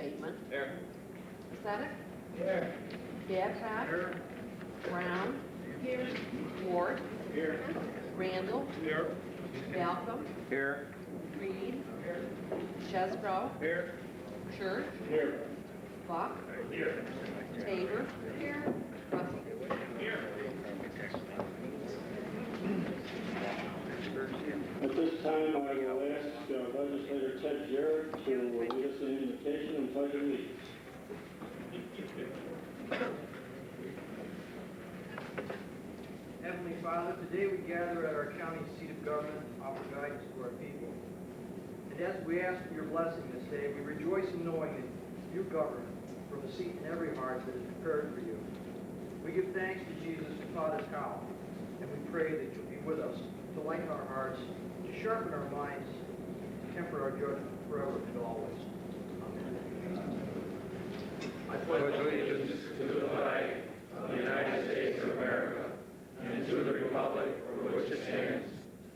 Bateman. Here. Pathetic. Here. Babcock. Here. Brown. Here. Ward. Here. Randall. Here. Malcolm. Here. Reed. Chesbro. Here. Church. Here. Buck. Here. Tabor. Here. Russell. Here. At this time, I will ask Legislator Ted Jarrett to lead us in the invocation and pledge allegiance. Heavenly Father, today we gather at our county seat of government to offer guidance to our people. And as we ask for your blessing this day, we rejoice in knowing that you govern from a seat in every heart that is prepared for you. We give thanks to Jesus who taught us how, and we pray that you'll be with us to lighten our hearts, to sharpen our minds, to temper our judgment forever and always. Amen. I pledge allegiance to the flag of the United States of America and to the republic for which it stands,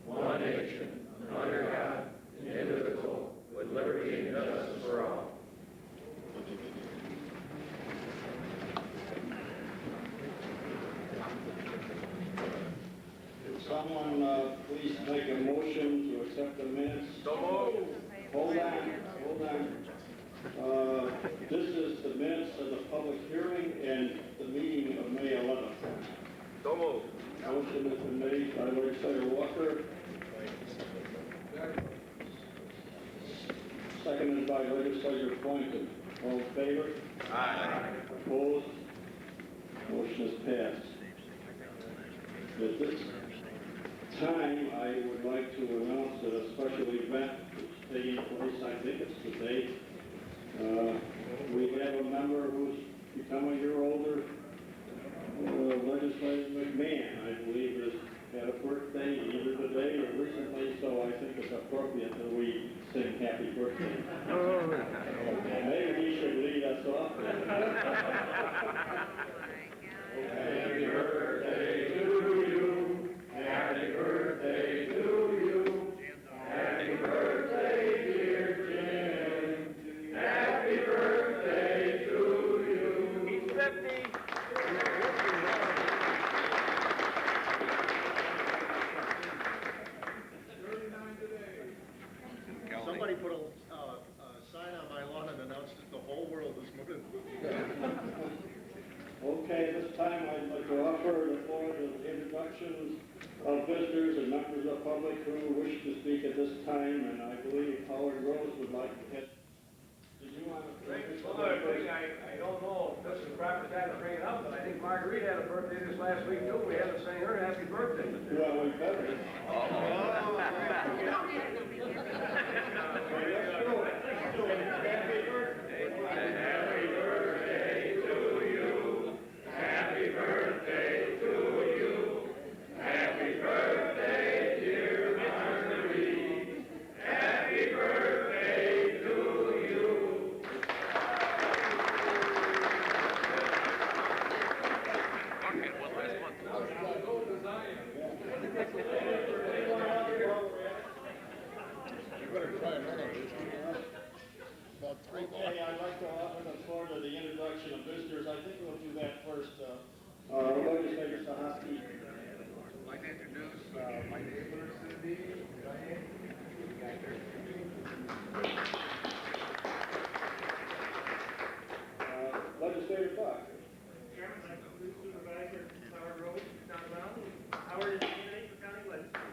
one nation, under God, indivisible, with liberty and justice for all. Could someone please make a motion to accept the minutes? So moved. Hold on. This is the minutes of the public hearing and the meeting of May 11th. So moved. Motion has been made by Legislator Walker, seconded by Legislator Boynton. All in favor? Aye. Opposed? Motion is passed. At this time, I would like to announce that a special event is taking place. I think it's today. We have a member who's become a year older. Legislator McMahon, I believe, has had a birthday either today or recently, so I think it's appropriate that we sing happy birthday. Maybe he should lead us off. Happy birthday to you. Happy birthday to you. Happy birthday, dear Jim. Happy birthday to you. He's 50. Somebody put a sign on my lawn and announced it to the whole world this morning. Okay, this time I'd like to offer the floor to the introductions of visitors and members of the public who wish to speak at this time, and I believe Howard Rose would like to get. Did you want to? I don't know if this is the proper time to bring it up, but I think Marguerite had a birthday this last week too. We haven't sang her happy birthday. Well, we better. Happy birthday. Happy birthday to you. Happy birthday to you. Happy birthday, dear Marguerite. Happy birthday to you. Okay, one last one. You better try another one. About three more. Okay, I'd like to offer the floor to the introduction of visitors. I think we'll do that first. Legislator Sahaski. I'd like to introduce my neighbor, Cindy, Diane. Legislator Buck. Chairman, I introduce Supervisor Howard Rose, John Brown. Howard is the candidate for county legislator.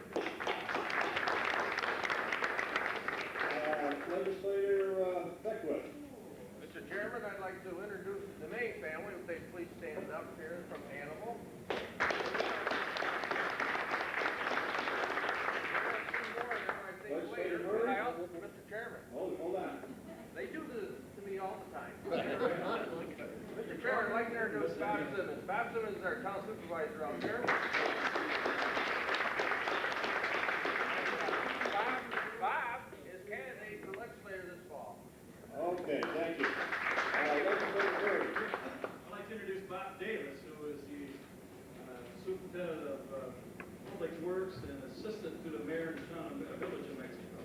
Legislator Beckwith. Mr. Chairman, I'd like to introduce the May family. If they please stand up here from Hannibal. Legislator Bird. Mr. Chairman, Hold on. they do this to me all the time. Mr. Chairman, I'd like to introduce Bob Simmons. Bob Simmons is our town supervisor out there. Bob is candidate for legislator this fall. Okay, thank you. Legislator Bird. I'd like to introduce Bob Davis, who is the superintendent of public works and assistant to the mayor of the town of Village of Mexico.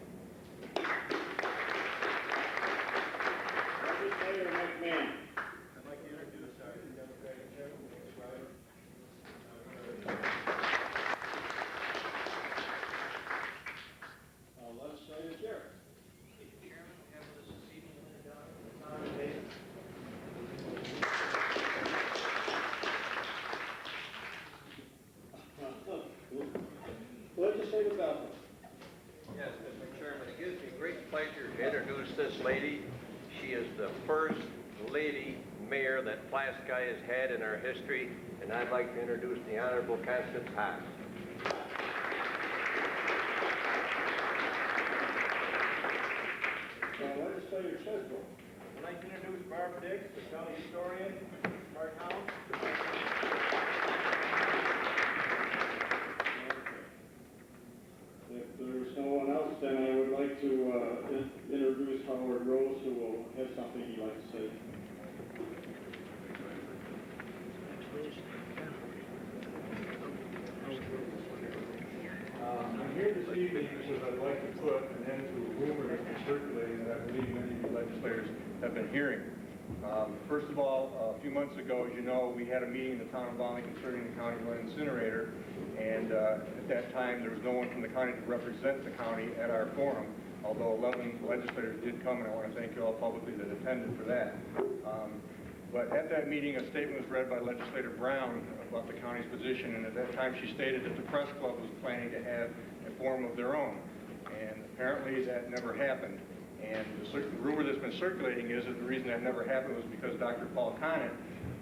Legislator She is the first lady mayor that Pulaski has had in our history, and I'd like to introduce the Honorable Constance Haas. Legislator Chesbro. I'd like to introduce Barb Dix, the county historian, our town. If there's no one else, then I would like to introduce Howard Rose, who will have something he'd like to say. I'm here this evening because I'd like to put an end to a rumor that's been circulating that I believe many of you legislators have been hearing. First of all, a few months ago, as you know, we had a meeting in the town of Bonney concerning the county-run incinerator, and at that time, there was no one from the county to represent the county at our forum, although 11 legislators did come, and I want to thank you all publicly that attended for that. But at that meeting, a statement was read by Legislator Brown about the county's position, and at that time she stated that the press club was planning to have a forum of their own. And apparently that never happened. And the rumor that's been circulating is that the reason that never happened was because Dr. Paul Conant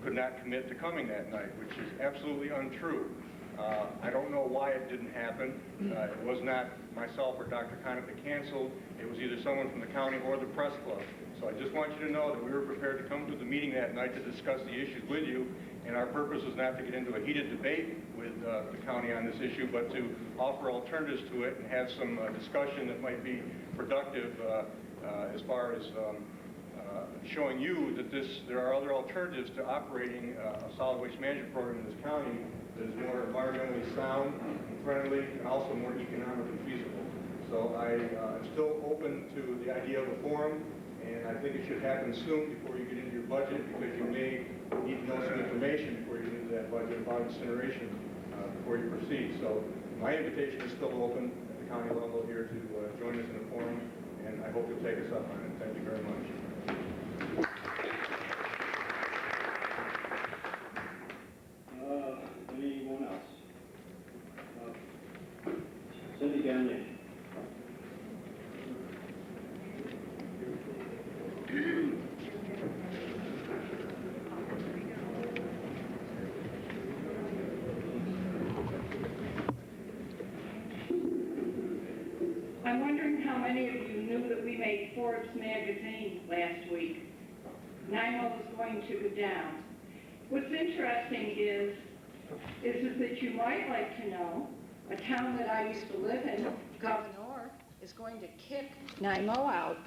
could not commit to coming that night, which is absolutely untrue. I don't know why it didn't happen. It was not myself or Dr. Conant that canceled. It was either someone from the county or the press club. So I just want you to know that we were prepared to come to the meeting that night to discuss the issues with you, and our purpose was not to get into a heated debate with the county on this issue, but to offer alternatives to it and have some discussion that might be productive as far as showing you that there are other alternatives to operating a solid waste management program in this county that is more environmentally sound, friendly, and also more economically feasible. So I am still open to the idea of a forum, and I think it should happen soon before you get into your budget, because you may need to know some information before you get into that budget about incineration before you proceed. So my invitation is still open at the county level here to join us in a forum, and I hope you'll take us up on it. Thank you very much. Anyone else? Cindy Gagnon. I'm wondering how many of you knew that we made Forbes magazine last week. NIMO was going to go down. What's interesting is that you might like to know, a town that I used to live in, Governor, is going to kick NIMO out.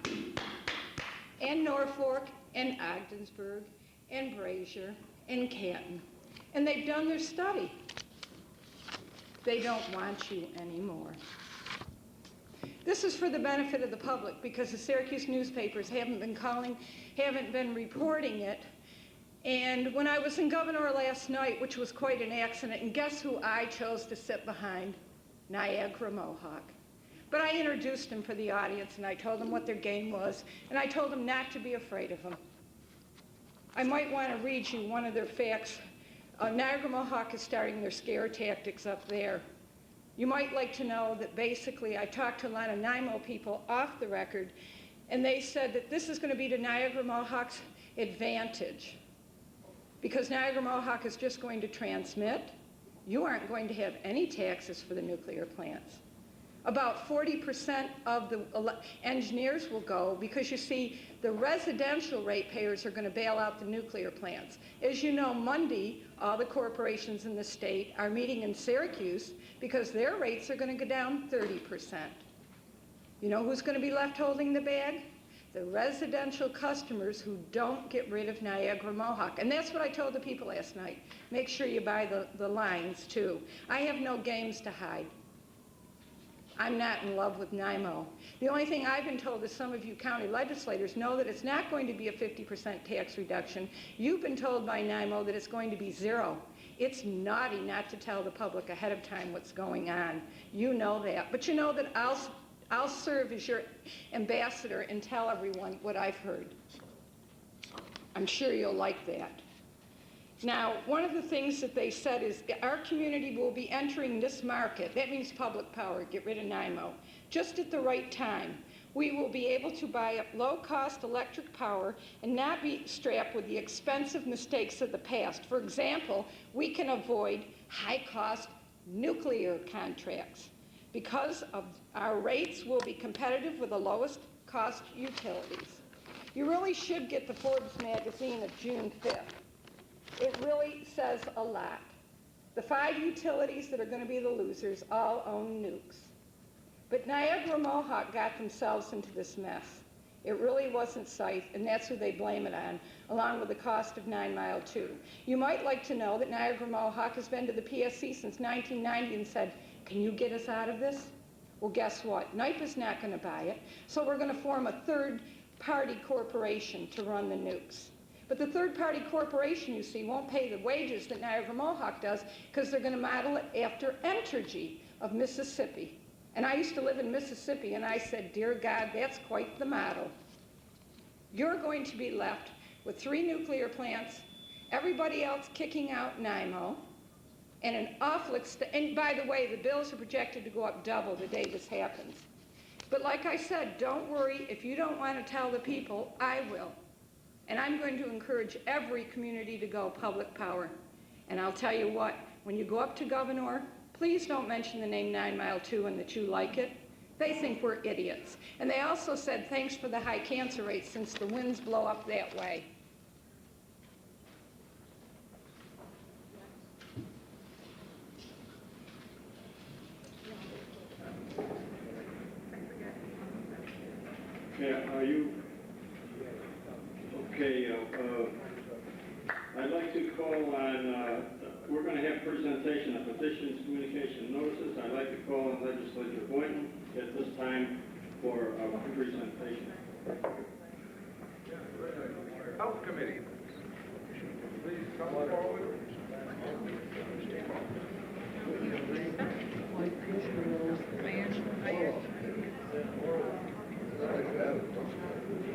And Norfolk, and Ogdensburg, and Brazier, and Canton. And they've done their study. They don't want you anymore. This is for the benefit of the public, because the Syracuse newspapers haven't been reporting it. And when I was in Governor last night, which was quite an accident, and guess who I chose to sit behind? Niagara Mohawk. But I introduced them for the audience, and I told them what their game was, and I told them not to be afraid of them. I might want to read you one of their facts. Niagara Mohawk is starting their scare tactics up there. You might like to know that basically I talked to a lot of NIMO people off the record, and they said that this is going to be to Niagara Mohawk's advantage, because Niagara Mohawk is just going to transmit. You aren't going to have any taxes for the nuclear plants. About 40% of the engineers will go, because you see, the residential ratepayers are going to bail out the nuclear plants. As you know, Monday, all the corporations in the state are meeting in Syracuse because their rates are going to go down 30%. You know who's going to be left holding the bag? The residential customers who don't get rid of Niagara Mohawk. And that's what I told the people last night. Make sure you buy the lines, too. I have no games to hide. I'm not in love with NIMO. The only thing I've been told is some of you county legislators know that it's not going to be a 50% tax reduction. You've been told by NIMO that it's going to be 0. It's naughty not to tell the public ahead of time what's going on. You know that. But you know that I'll serve as your ambassador and tell everyone what I've heard. I'm sure you'll like that. Now, one of the things that they said is our community will be entering this market. That means public power, get rid of NIMO, just at the right time. we will be able to buy up low-cost electric power and not be strapped with the expensive mistakes of the past. For example, we can avoid high-cost nuclear contracts. Because of our rates will be competitive with the lowest cost utilities. You really should get the Forbes magazine of June 5th. It really says a lot. The 5 utilities that are going to be the losers all own nukes. But Niagara Mohawk got themselves into this mess. It really wasn't Scythe, and that's who they blame it on, along with the cost of 9 Mile 2. You might like to know that Niagara Mohawk has been to the PSC since 1990 and said, can you get us out of this? Well, guess what? NYPA's not going to buy it, so we're going to form a third-party corporation to run the nukes. But the third-party corporation, you see, won't pay the wages that Niagara Mohawk does because they're going to model it after Entergy of Mississippi. And I used to live in Mississippi, and I said, dear God, that's quite the model. You're going to be left with 3 nuclear plants, everybody else kicking out NIMO, and an awful and by the way, the bills are projected to go up double the day this happens. But like I said, don't worry. If you don't want to tell the people, I will. And I'm going to encourage every community to go public power. And I'll tell you what, when you go up to Governor, please don't mention the name 9 Mile 2 and that you like it. They think we're idiots. And they also said, thanks for the high cancer rates since the winds blow up that way. Yeah, are you, okay, I'd like to call on, we're going to have presentation of petitions, communication notices. I'd like to call on Legislator Boynton at this time for a presentation. Health Committee. Please come forward.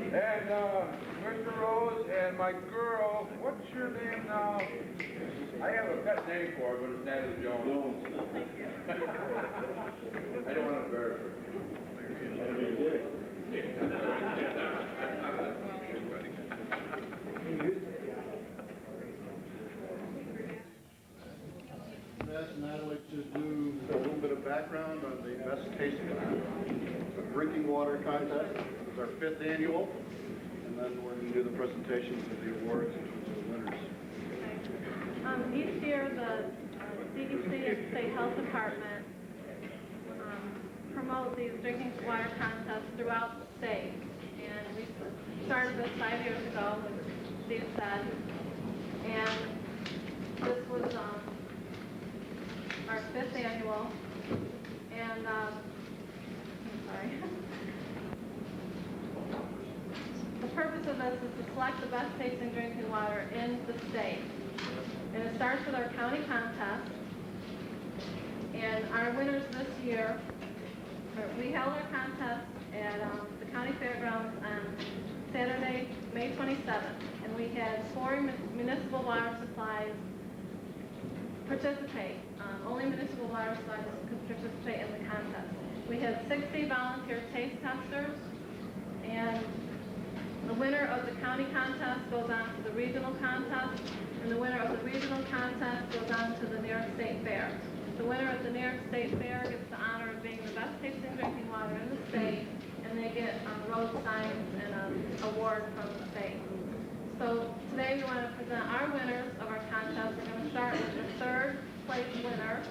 And Mr. Rose and my girl, what's your name now? I have a pet name for her, but it's Natalie Jones. I don't want to embarrass her. Ask Natalie to do a little bit of background on the best tasting drinking water contest. It's our 5th annual, and then we're going to do the presentations of the awards to the winners. Each year, the CDC and State Health Department promote these drinking water contests throughout the state. And we started this 5 years ago, as Steve said. And this was our 5th annual. And, sorry. The purpose of this is to select the best tasting drinking water in the state. And it starts with our county contest. And our winners this year, we held our contest at the county fairgrounds on Saturday, May 27th. And we had 4 municipal water supplies participate. Only municipal water supplies could participate in the contest. We had 60 volunteer taste testers, and the winner of the county contest goes on to the regional contest, and the winner of the regional contest goes on to the New York State Fair. The winner of the New York State Fair gets the honor of being the best tasting drinking water in the state, and they get road signs and an award from the state. So today we want to present our winners of our contest. We're going to start with the 3rd place winner,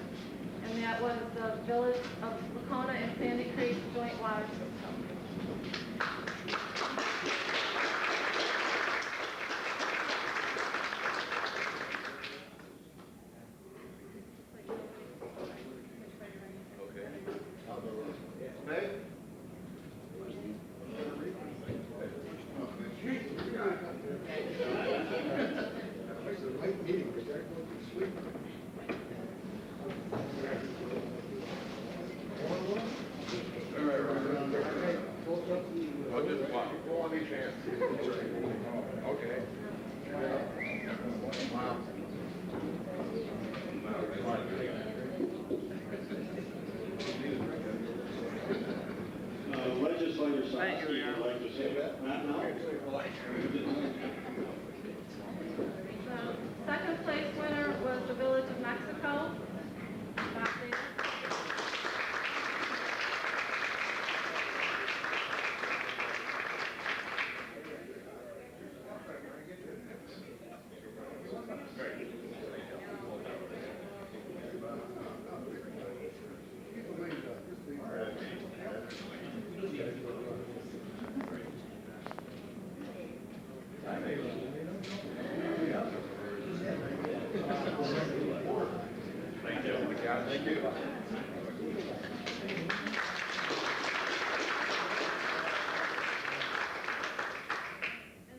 and that was the Village of Lacona and Sandy Creek Joint Water System. Legislator Sykes. Lasky would like to say that. Not now? The second place winner was the Village of Mexico. Bob Davis. Thank you. In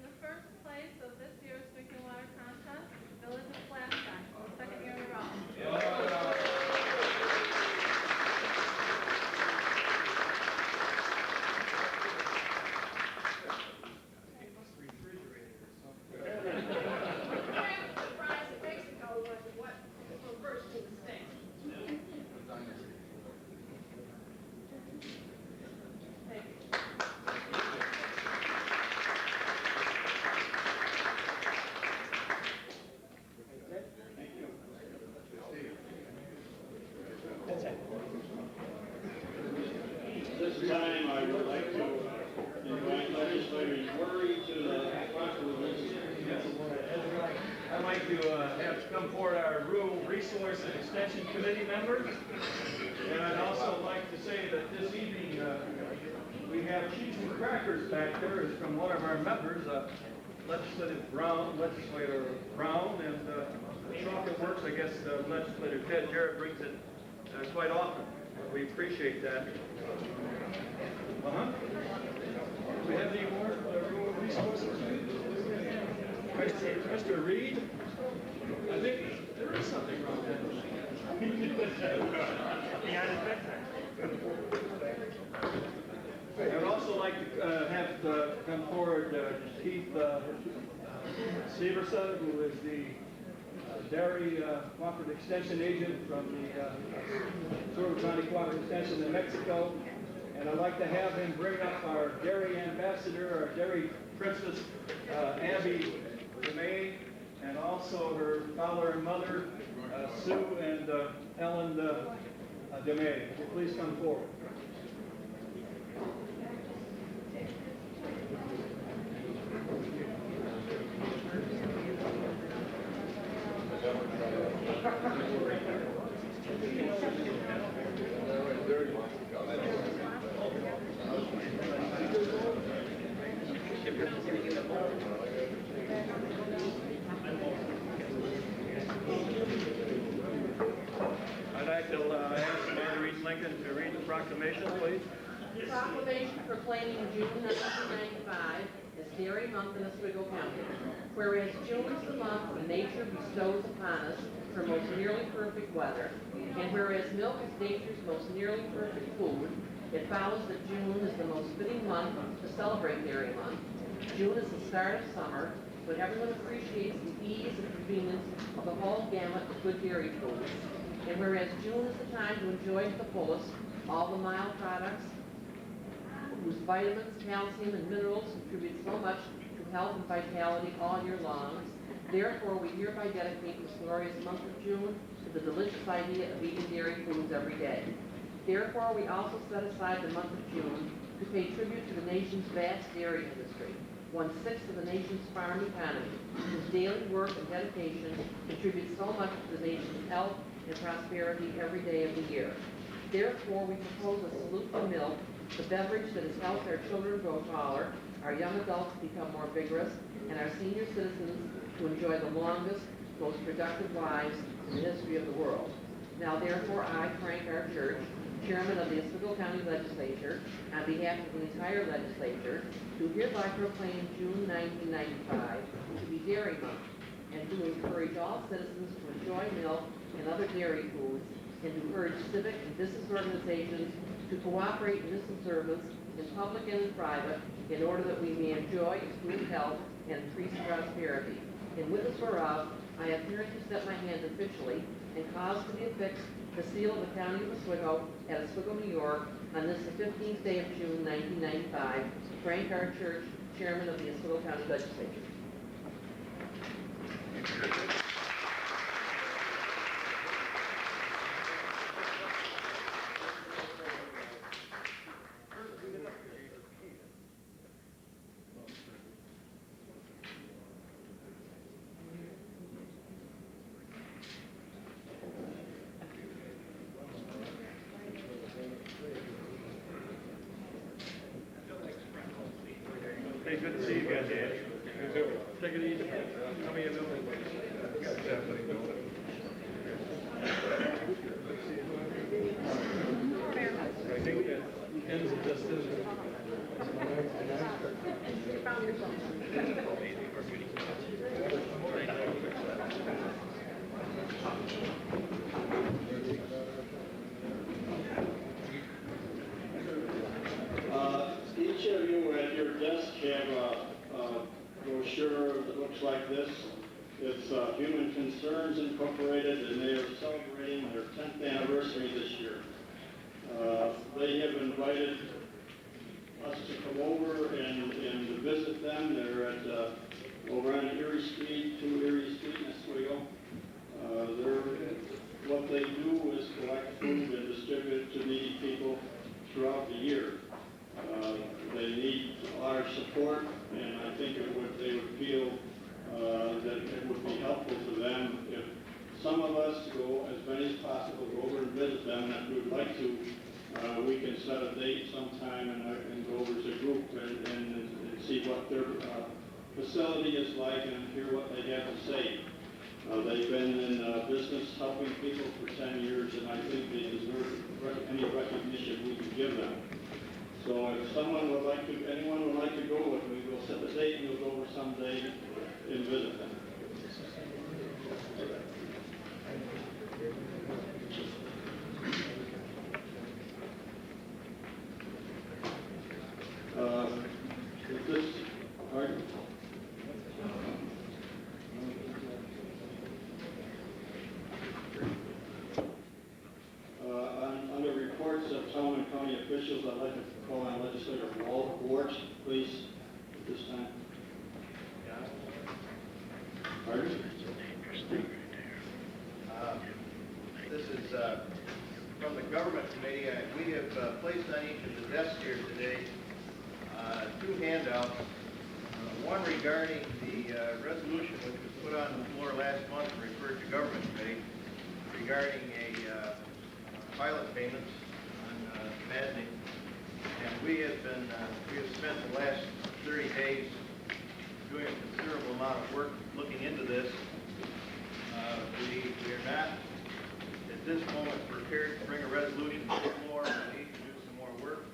the first place of this year's drinking water contest, the Village of Flagstaff, for the second year in a row. This time, I would like to invite legislators Murray to the proclamation. I'd like to have come forward our Rural Resource and Extension Committee members. And I'd also like to say that this evening, we have cheese and crackers back there. It's from one of our members, Legislator Brown, and Chocolate Works, I guess Legislator Ted Jarrett brings it quite often. We appreciate that. We have any more rural resources? Mr. Reed? I think there is something wrong there. I would also like to have come forward Keith Severson, who is the dairy cooperative extension agent from the Oswego County Cooperative Extension in Mexico. And I'd like to have him bring up our dairy ambassador, our dairy princess, Abby DeMay, and also her father and mother, Sue and Ellen DeMay. Please come forward. I'd like to ask Marguerite Lincoln to read the proclamation, please. Proclamation proclaiming June 1995 as Dairy Month in Oswego County. Whereas June is the month when nature bestows upon us her most nearly perfect weather, and whereas milk is nature's most nearly perfect food, it follows that June is the most fitting month to celebrate Dairy Month. June is the start of summer, when everyone appreciates the ease and convenience of the whole gamut of good dairy foods. And whereas June is the time to enjoy to the fullest all the mild products whose vitamins, calcium, and minerals contribute so much to health and vitality all year long, therefore we hereby dedicate this glorious month of June to the delicious idea of eating dairy foods every day. Therefore, we also set aside the month of June to pay tribute to the nation's vast dairy industry, 1/6 of the nation's farm economy, whose daily work and dedication contribute so much to the nation's health and prosperity every day of the year. Therefore, we propose a salute to milk, the beverage that has helped our children grow taller, our young adults become more vigorous, and our senior citizens to enjoy the longest, most productive lives in the history of the world. Now, therefore, I, Frank R. Church, Chairman of the Oswego County Legislature, on behalf of the entire legislature, do hereby proclaim June 1995 to be Dairy Month, and to encourage all citizens to enjoy milk and other dairy foods, and to urge civic and business organizations to cooperate in this observance in public and in private, in order that we may enjoy improved health and increased prosperity. In witness whereof, I have hereunto set my hand officially and caused to be affixed the seal of the County of Oswego at Oswego, New York, On this, the 15th day of June, 1995, Frank R. Church, Chairman of the Oswego County Legislature. Hey, good to see you again, Dan. Take it easy. How many of you know? I think that ends it just Each of you at your desk have a brochure that looks like this. It's Human Concerns Incorporated, and they are celebrating their 10th anniversary this year. They have invited us to come over and to visit them. They're at over on Erie Street, 2 Erie Street in Oswego. What they do is collect food and distribute it to needy people throughout the year. They need our support, and I think they would feel that it would be helpful to them if some of us go, as many as possible, go over and visit them. And if we would like to, we can set a date sometime and go over as a group and see what their facility is like and hear what they have to say. They've been in business helping people for 10 years, and I think they deserve any recognition we can give them. So if anyone would like to go with me, we'll set the date and we'll go over someday and visit them. Under reports of town and county officials, I'd like to call on Legislator Ward, please, at this time. Pardon? This is from the Government Committee. We have placed on each of the desks here today 2 handouts. One regarding the resolution which was put on the floor last month and referred to Government Committee regarding a pilot payments on Maddening. And we have spent the last 30 days doing a considerable amount of work looking into this. We are not at this moment prepared to bring a resolution to the floor. We need to do some more work.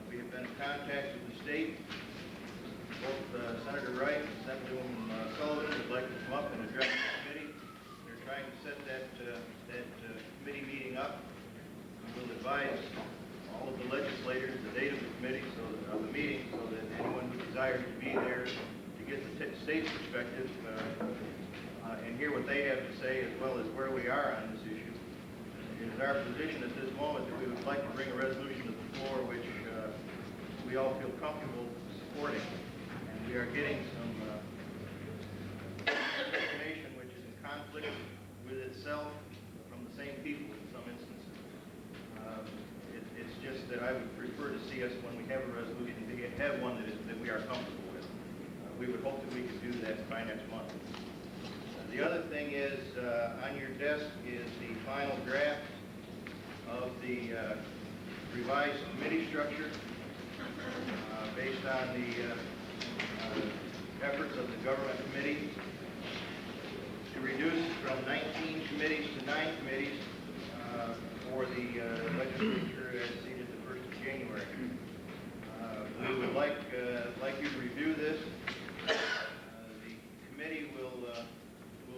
We have been in contact with the state. Both Senator Wright and Senator Sullivan would like to come up and address the committee. They're trying to set that committee meeting up. We will advise all of the legislators the date of the committee, of the meeting, so that anyone who desires to be there to get the state's perspective and hear what they have to say, as well as where we are on this issue. It is our position at this moment that we would like to bring a resolution to the floor which we all feel comfortable supporting. And we are getting some information which is in conflict with itself from the same people in some instances. It's just that I would prefer to see us, when we have a resolution, to have one that we are comfortable with. We would hope that we could do that by next month. The other thing is, on your desk is the final draft of the revised committee structure based on the efforts of the Government Committee to reduce from 19 committees to 9 committees for the legislature as seated the 1st of January. We would like you to review this. The committee will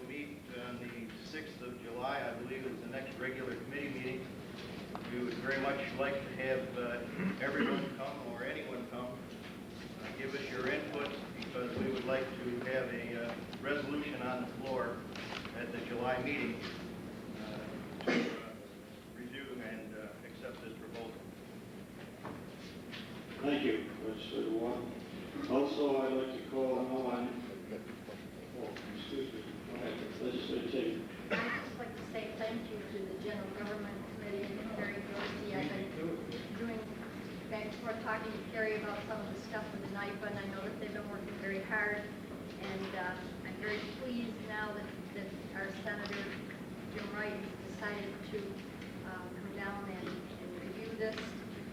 meet on the 6th of July, I believe is the next regular committee meeting. We would very much like to have everyone come, or anyone come, give us your input, because we would like to have a resolution on the floor at the July meeting to review and accept this proposal. Jim Wright decided to come down and review this.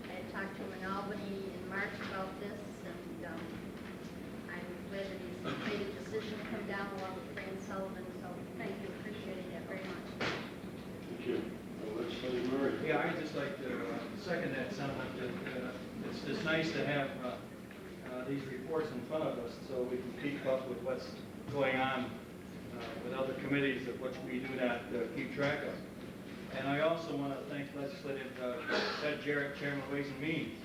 I had talked to him in Albany in March about this, and I'm glad that he's made a decision to come down along with Fran Sullivan, so thank you, appreciate that very much. Thank you. Legislator Murray. Yeah, I'd just like to second that sentiment. That it's nice to have these reports in front of us so we can keep up with what's going on with other committees of which we do not keep track of. And I also want to thank Legislative Ted Jarrett, Chairman of Ways and Means.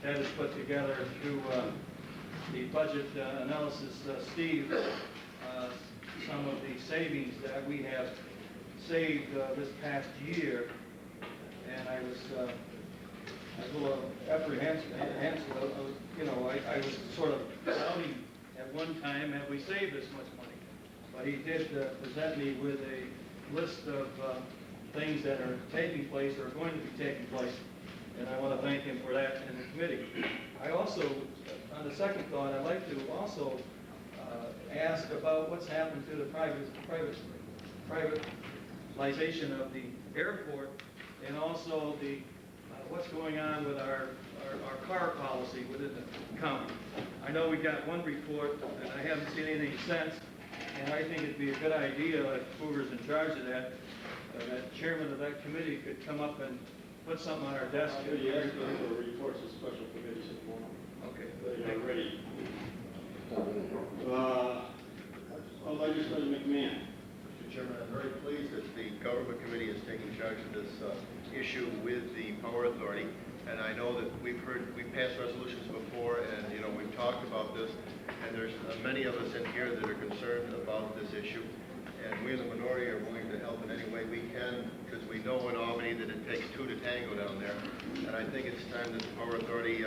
Ted has put together through the budget analysis, Steve, some of the savings that we have saved this past year. And I was a little apprehensive, I was sort of doubting at one time, have we saved this much money? But he did present me with a list of things that are taking place or are going to be taking place, and I want to thank him for that in the committee. I also, on the second thought, I'd like to also ask about what's happened to the privatization of the airport, and also the what's going on with our car policy within the county. I know we got one report, and I haven't seen anything since, and I think it'd be a good idea if whoever's in charge of that, that chairman of that committee could come up and put something on our desk. You asked for reports of special committees at the moment. Okay. They are ready. Legislator McMahon. Mr. Chairman, I'm very pleased that the Government Committee is taking charge of this issue with the Power Authority. And I know that we've passed resolutions before, and we've talked about this, and there's many of us in here that are concerned about this issue. And we in the minority are willing to help in any way we can, because we know in Albany that it takes two to tango down there. And I think it's time that the Power Authority,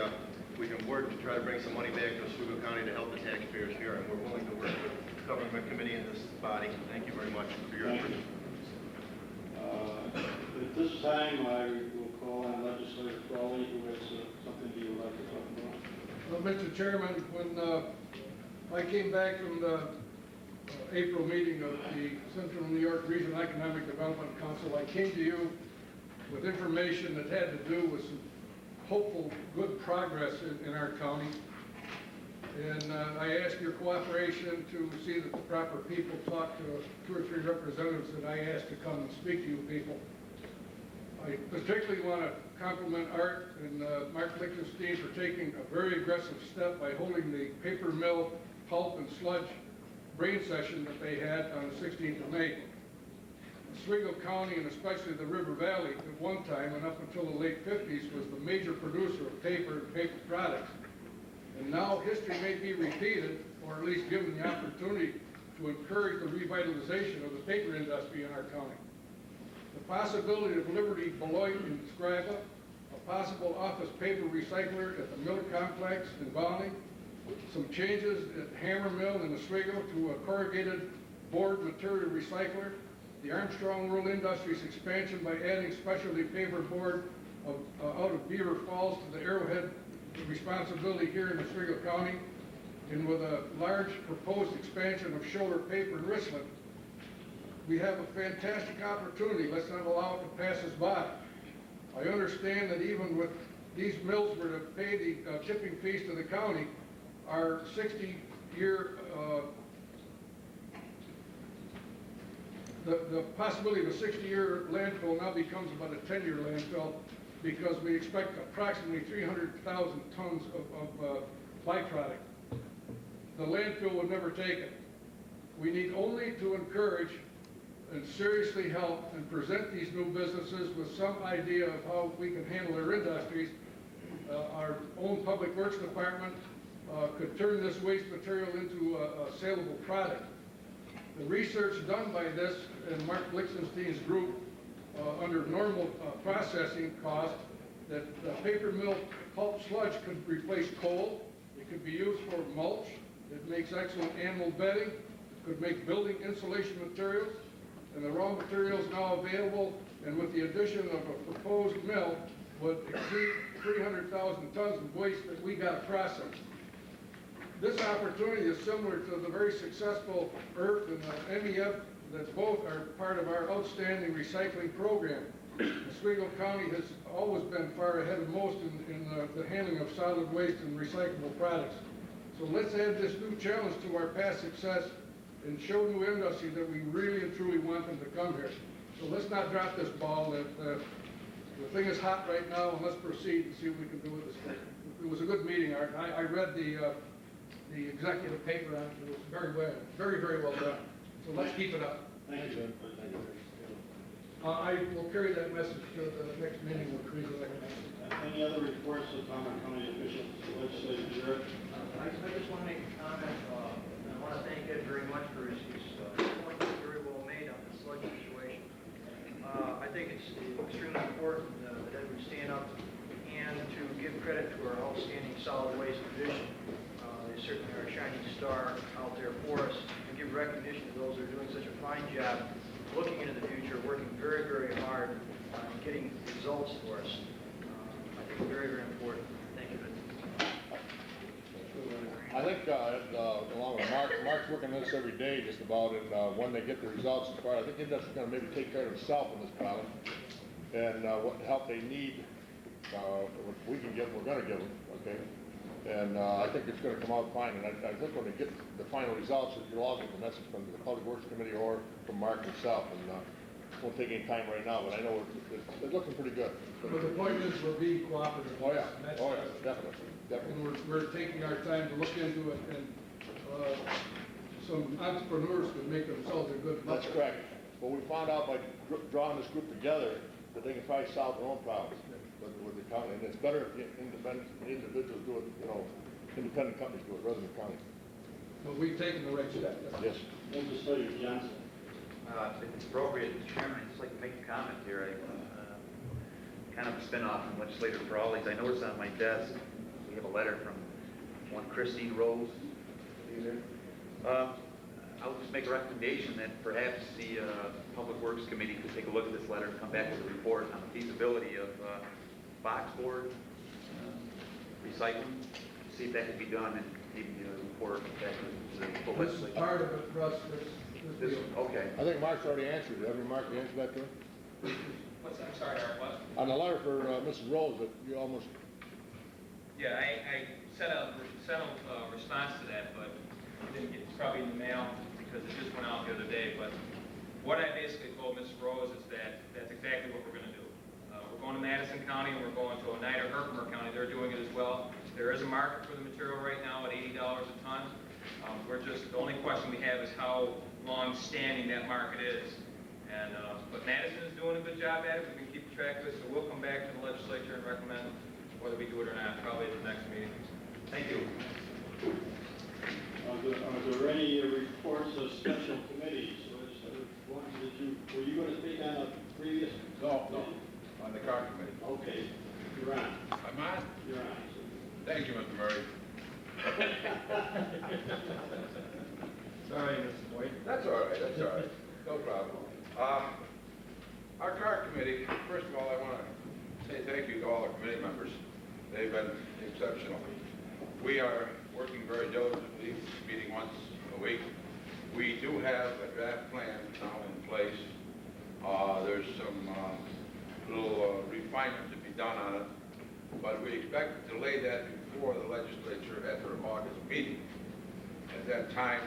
we can work to try to bring some money back to Oswego County to help the taxpayers here, and we're willing to work with the Government Committee in this body. Thank you very much for your effort. At this time, I will call on Legislator Crowley, who has something he would like to talk about. Well, Mr. Chairman, when I came back from the April meeting of the Central New York Regional Economic Development Council, I came to you with information that had to do with some hopeful good progress in our county. And I asked your cooperation to see that the proper people talk to 2 or 3 representatives that I asked to come and speak to you people. I particularly want to compliment Art and Mark Lichtenstein for taking a very aggressive step by holding the paper mill pulp and sludge brain session that they had on the 16th of May. Oswego County, and especially the River Valley, at one time and up until the late 50s, was the major producer of paper and paper products. And now history may be repeated, or at least given the opportunity to encourage the revitalization of the paper industry in our county. The possibility of Liberty Beloit in Scriba, a possible office paper recycler at the mill complex in Bonnie, some changes at Hammer Mill in Oswego to a corrugated board material recycler, the Armstrong Roll Industries expansion by adding specialty paper board out of Beaver Falls to the Arrowhead responsibility here in Oswego County, and with a large proposed expansion of shoulder paper in Richland. We have a fantastic opportunity. Let's not allow it to pass us by. I understand that even with these mills were to pay the tipping fees to the county, our 60-year, the possibility of a 60-year landfill now becomes about a 10-year landfill, because we expect approximately 300,000 tons of byproduct. The landfill would never take it. We need only to encourage and seriously help and present these new businesses with some idea of how we can handle their industries. Our own Public Works Department could turn this waste material into a saleable product. The research done by this and Mark Lichtenstein's group under normal processing cost, that the paper mill pulp sludge could replace coal. It could be used for mulch. It makes excellent animal bedding. It could make building insulation materials. And the raw materials now available, and with the addition of a proposed mill, would exceed 300,000 tons of waste that we got to process. This opportunity is similar to the very successful EARTH and the MEF that both are part of our outstanding recycling program. Oswego County has always been far ahead of most in the handling of solid waste and recyclable products. So let's add this new challenge to our past success and show new industry that we really and truly want them to come here. So let's not drop this ball. That the thing is hot right now, and let's proceed and see what we can do with this. It was a good meeting, Art. I read the executive paper on it. It was very well, very well done. So let's keep it up. Thank you, Jim. I will carry that message to the next meeting with Teresa recommendation. Any other reports of county officials, legislative Jarrett? I just want to make a comment. I want to thank Ed very much for his point very well made on the sludge situation. I think it's extremely important that Ed would stand up and to give credit to our outstanding solid waste division. They certainly are a shining star out there for us, and give recognition to those who are doing such a fine job, looking into the future, working very hard on getting results for us. I think it's very important. Thank you. I think, along with Mark's working on this every day just about, and when they get the results, I think he's going to maybe take care of himself in this problem, and what help they need, we can give them, we're going to give them, okay? And I think it's going to come out fine, and I think when they get the final results, you'll all get the message from the Public Works Committee or from Mark himself, and it won't take any time right now, but I know it's looking pretty good. But the point is, we're being cooperative. Oh yeah, definitely. And we're taking our time to look into it, and some entrepreneurs could make themselves a good buck. That's correct. But we found out by drawing this group together that they can probably solve their own problems with the county. And it's better if independent individuals do it, independent companies do it rather than the county. But we've taken the right step. Yes. Legislative Johnson. If it's appropriate, Mr. Chairman, I'd just like to make a comment here. Kind of a spin-off from Legislator Brawley's. I noticed on my desk, we have a letter from one Christine Rose. I'll just make a recommendation that perhaps the Public Works Committee could take a look at this letter and come back with a report on the feasibility of box board recycling. See if that could be done and even get a report back to the full This is legislature. part of it, Russ. Okay. I think Mark's already answered it. Haven't you, Mark, answered that to him? What's that? I'm sorry, Art, what? On the letter for Mrs. Rose, that you almost, Yeah, I sent a response to that, but it didn't get, it's probably in the mail because it just went out the other day. But what I basically told Ms. Rose is that that's exactly what we're going to do. We're going to Madison County and we're going to Oneida, Herkimer County. They're doing it as well. There is a market for the material right now at $80 a ton. The only question we have is how long-standing that market is. And but Madison is doing a good job at it. We've been keeping track of it, so we'll come back to the legislature and recommend whether we do it or not, probably at the next meeting. Thank you. Are there any reports of special committees? Were you going to speak on a previous? No, on the car committee. Okay, you're on. I'm on? You're on. Thank you, Mr. Murray. Sorry, Mr. Boyd. That's all right, no problem. Our car committee, first of all, I want to say thank you to all our committee members. They've been exceptional. We are working very diligently, meeting once a week. We do have a draft plan now in place. There's some little refinement to be done on it, but we expect to lay that before the legislature at their August meeting. At that time,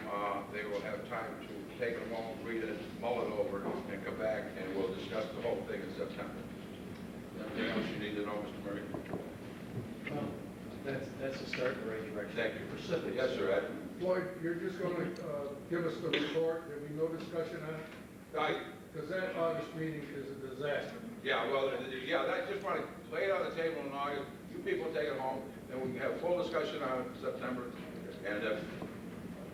they will have time to take it home, read it, mull it over, and come back, and we'll discuss the whole thing in September. Anything else you need to know, Mr. Murray? Well, that's a start in the right direction. Thank you. Specifics. Yes, sir, Ed. Floyd, you're just going to give us the report. There'll be no discussion on it? Because that August meeting is a disaster. Yeah, well, I just want to lay it on the table in August. You people take it home, and we can have a full discussion on it in September. And if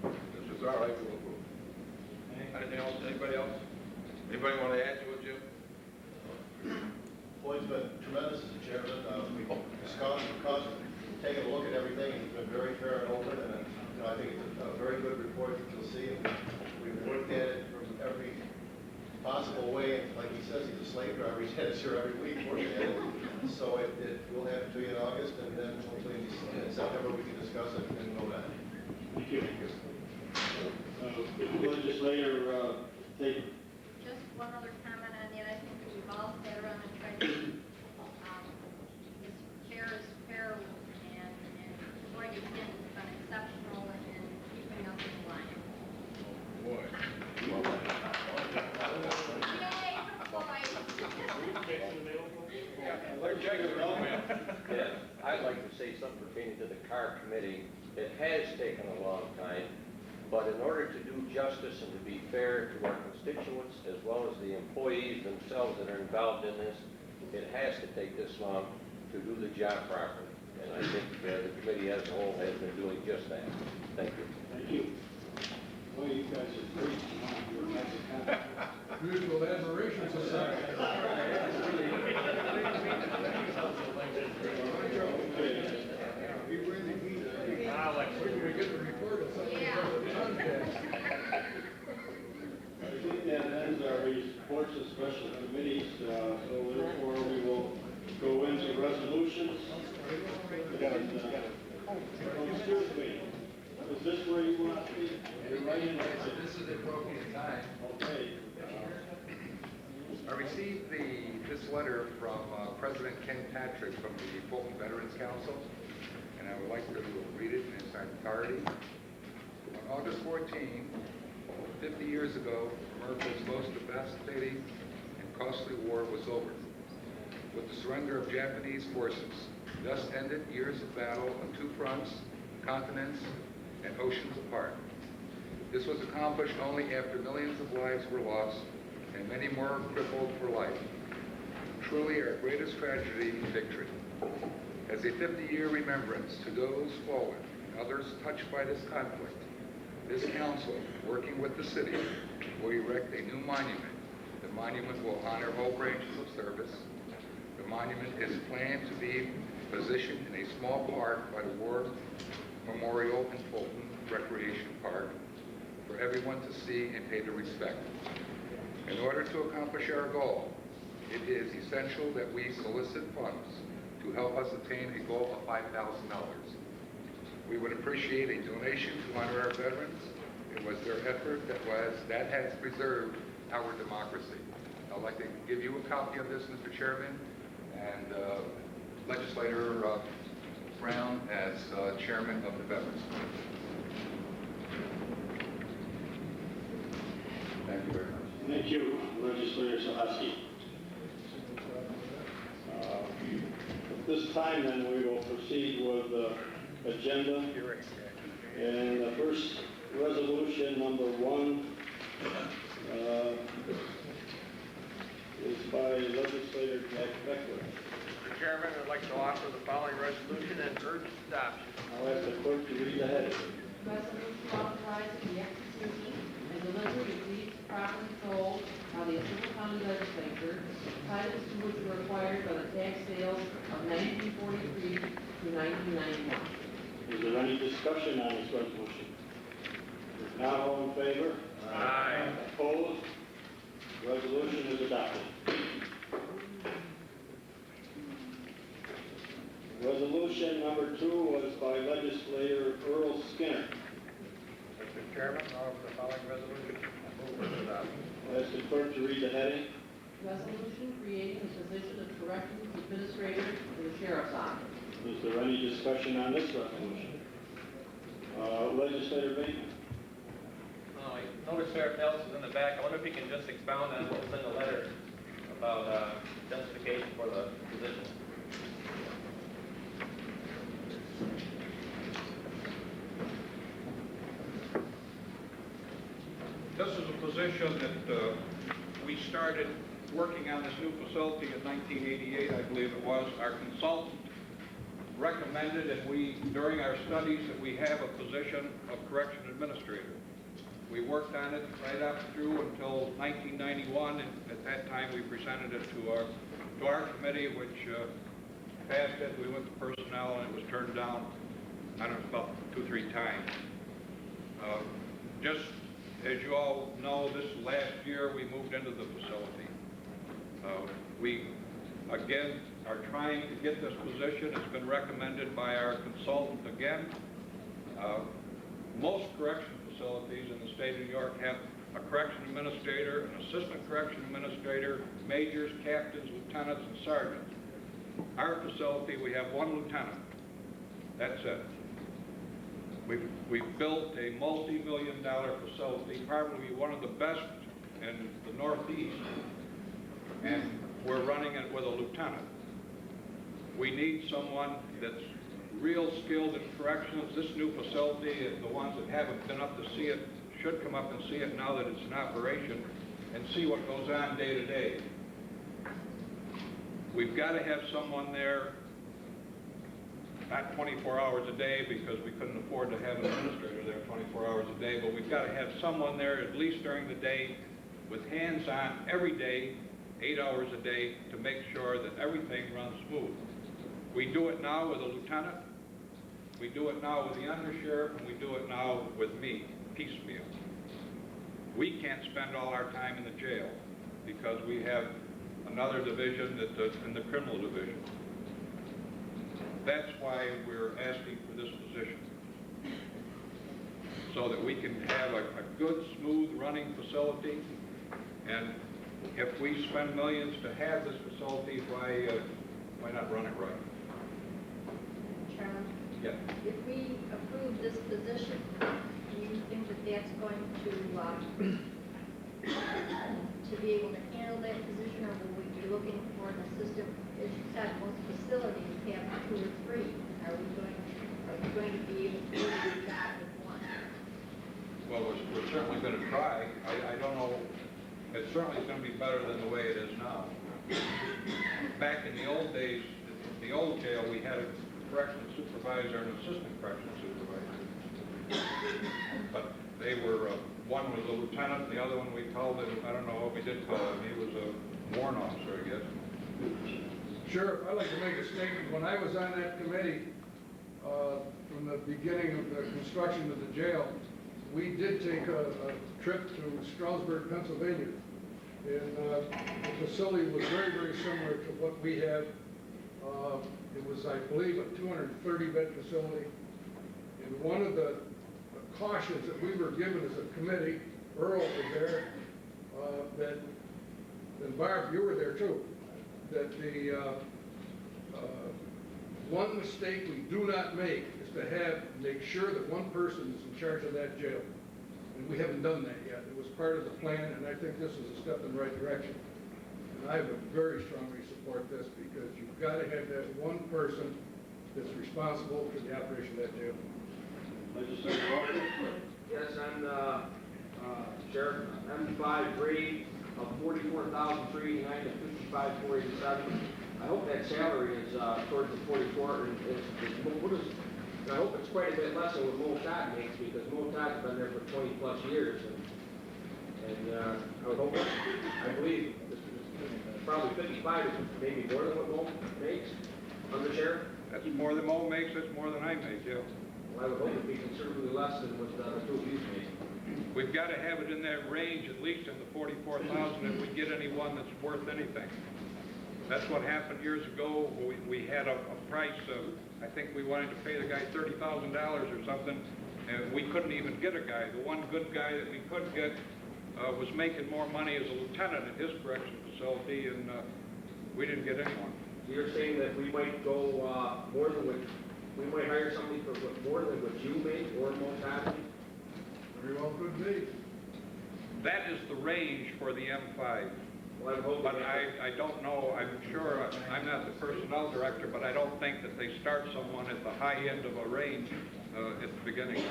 this is all right, we'll move. Anything else? Anybody else? Anybody want to add to it, Jim? Floyd's been tremendous as a chairman. Scott, taking a look at everything, he's been very fair and open, and I think it's a very good report that you'll see. And we've looked at it from every possible way, and like he says, he's a slave driver. He's had us here every week working at it. So we'll have it to you in August, and then hopefully in September we can discuss it and go back. Thank you. Legislator Tabor. Just one other comment on that, I think that we've all sat around and tried to, this chair is fair, and Roy has been exceptional in keeping us in line. Boy. Yay, boy! Yeah, I'd like to say something pertaining to the car committee. It has taken a long time, but in order to do justice and to be fair to our constituents as well as the employees themselves that are involved in this, it has to take this long to do the job properly. And I think the committee as a whole has been doing just that. Thank you. Thank you. Well, you guys are great. You're a nice account. Mutual Admiration Society. We get the report of something from the contest. I think that ends our reports of special committees, so therefore we will go into resolutions. Excuse me, is this where you want to be? You're right in there. This is the appropriate time. Okay. I received this letter from President Ken Patrick from the Fulton Veterans Council, and I would like to read it in its entirety. On August 14, 50 years ago, America's most devastating and costly war was over. With the surrender of Japanese forces, thus ended years of battle on two fronts, continents, and oceans apart. This was accomplished only after millions of lives were lost and many more crippled for life. Truly our greatest tragedy and victory. As a 50-year remembrance to those fallen and others touched by this conflict, this council, working with the city, will erect a new monument. The monument will honor all branches of service. The monument is planned to be positioned in a small park by the War Memorial and Fulton Recreation Park for everyone to see and pay their respect. In order to accomplish our goal, it is essential that we solicit funds to help us attain a goal of $5,000. We would appreciate a donation to honor our veterans. It was their effort that has preserved our democracy. I'd like to give you a copy of this, Mr. Chairman, and Legislator Brown as Chairman of the Veterans Committee. Thank you very much. Thank you, Legislator Sahaski. At this time, then, we will proceed with the agenda. And the first resolution, number 1, is by Legislator Jack Beckler. Mr. Chairman, I'd like to offer the following resolution and urge its adoption. I'll ask the clerk to read the heading. Resolution authorizing the execution and delivery of deeds properly sold by the Oswego County Legislature, titles to which were acquired by the tax sales of 1943 to 1991. Is there any discussion on this resolution? If not, all in favor? Aye. Opposed? Resolution is adopted. Resolution number 2 was by Legislator Earl Skinner. Mr. Chairman, I offer the following resolution. I move for its adoption. I'll ask the clerk to read the heading. Resolution creating the position of Corrections Administrator for the Sheriff's Office. Is there any discussion on this resolution? Legislator Bateman. I noticed Sheriff Nelson is in the back. I wonder if he can just expound on what was in the letter about justification for the position. This is a position that we started working on this new facility in 1988, I believe it was. Our consultant recommended, and we, during our studies, that we have a position of correction administrator. We worked on it right up through until 1991, and at that time we presented it to our committee, which passed it. We went to personnel, and it was turned down, I don't know, about 2 or 3 times. Just as you all know, this last year we moved into the facility. We, again, are trying to get this position. It's been recommended by our consultant again. Most correction facilities in the state of New York have a correction administrator, an assistant correction administrator, majors, captains, lieutenants, and sergeants. Our facility, we have one lieutenant. That's it. We've built a multi-million-dollar facility, probably one of the best in the Northeast, and we're running it with a lieutenant. We need someone that's real skilled in corrections. This new facility, and the ones that haven't been up to see it, should come up and see it now that it's in operation and see what goes on day to day. We've got to have someone there, not 24 hours a day because we couldn't afford to have an administrator there 24 hours a day, but we've got to have someone there at least during the day with hands on every day, 8 hours a day, to make sure that everything runs smooth. We do it now with a lieutenant, we do it now with the undersheriff, and we do it now with me, piecemeal. We can't spend all our time in the jail because we have another division that's in the criminal division. That's why we're asking for this position, so that we can have a good, smooth running facility. And if we spend millions to have this facility, why not run it right? Chairman? Yeah. If we approve this position, do you think that that's going to be able to handle that position, or will we be looking for an assistant? As you said, most facilities have 2 or 3. Are we going to be able to do the job with one? Well, we're certainly going to try. I don't know. It certainly is going to be better than the way it is now. Back in the old days, the old jail, we had a corrections supervisor and assistant corrections supervisor. But they were, one was a lieutenant, the other one we called him, I don't know what we did call him, he was a warrant officer, I guess. Sheriff, I'd like to make a statement. When I was on that committee, from the beginning of the construction of the jail, we did take a trip to Stroudsburg, Pennsylvania. And the facility was very, very similar to what we have. It was, I believe, a 230-bed facility. And one of the cautions that we were given as a committee, Earl was there, and Barb, you were there too, that the one mistake we do not make is to make sure that one person is in charge of that jail. And we haven't done that yet. It was part of the plan, and I think this is a step in the right direction. And I would very strongly support this, because you've got to have that one person that's responsible for the operation of that jail. Legislator Walker? Yes, I'm Sheriff, M5 of 44,389 to 55,487. I hope that salary is towards the 44, and I hope it's quite a bit less than what Mo Todd makes, because Mo Todd's been there for 20 plus years, and I would hope, I believe, probably 55 is maybe more than what Mo makes, under Sheriff. That's more than Mo makes, that's more than I make, yeah. Well, I would hope it'd be considerably less than what the 2 of you make. We've got to have it in that range, at least in the 44,000, if we get anyone that's worth anything. That's what happened years ago. We had a price of, I think we wanted to pay the guy $30,000 or something, and we couldn't even get a guy. The one good guy that we could get was making more money as a lieutenant at his correction facility, and we didn't get anyone. So you're saying that we might go more than what, we might hire somebody for more than what you make, or more time? Very well could be. That is the range for the M5. Well, but I don't know, I'm sure, I'm not the personnel director, but I don't think that they start someone at the high end of a range at the beginning.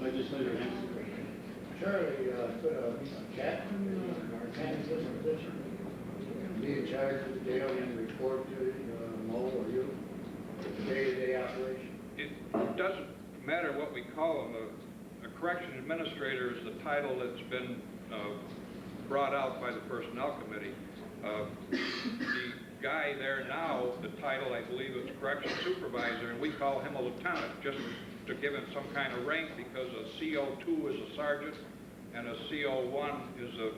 Legislator Hanson? Surely, could a captain or lieutenant position be in charge of the jail and report to Mo or you, the day-to-day operation? It doesn't matter what we call them. A correction administrator is the title that's been brought out by the Personnel Committee. The guy there now, the title, I believe, is Correction Supervisor, and we call him a lieutenant, just to give him some kind of rank, because a CO2 is a sergeant, and a CO1 is a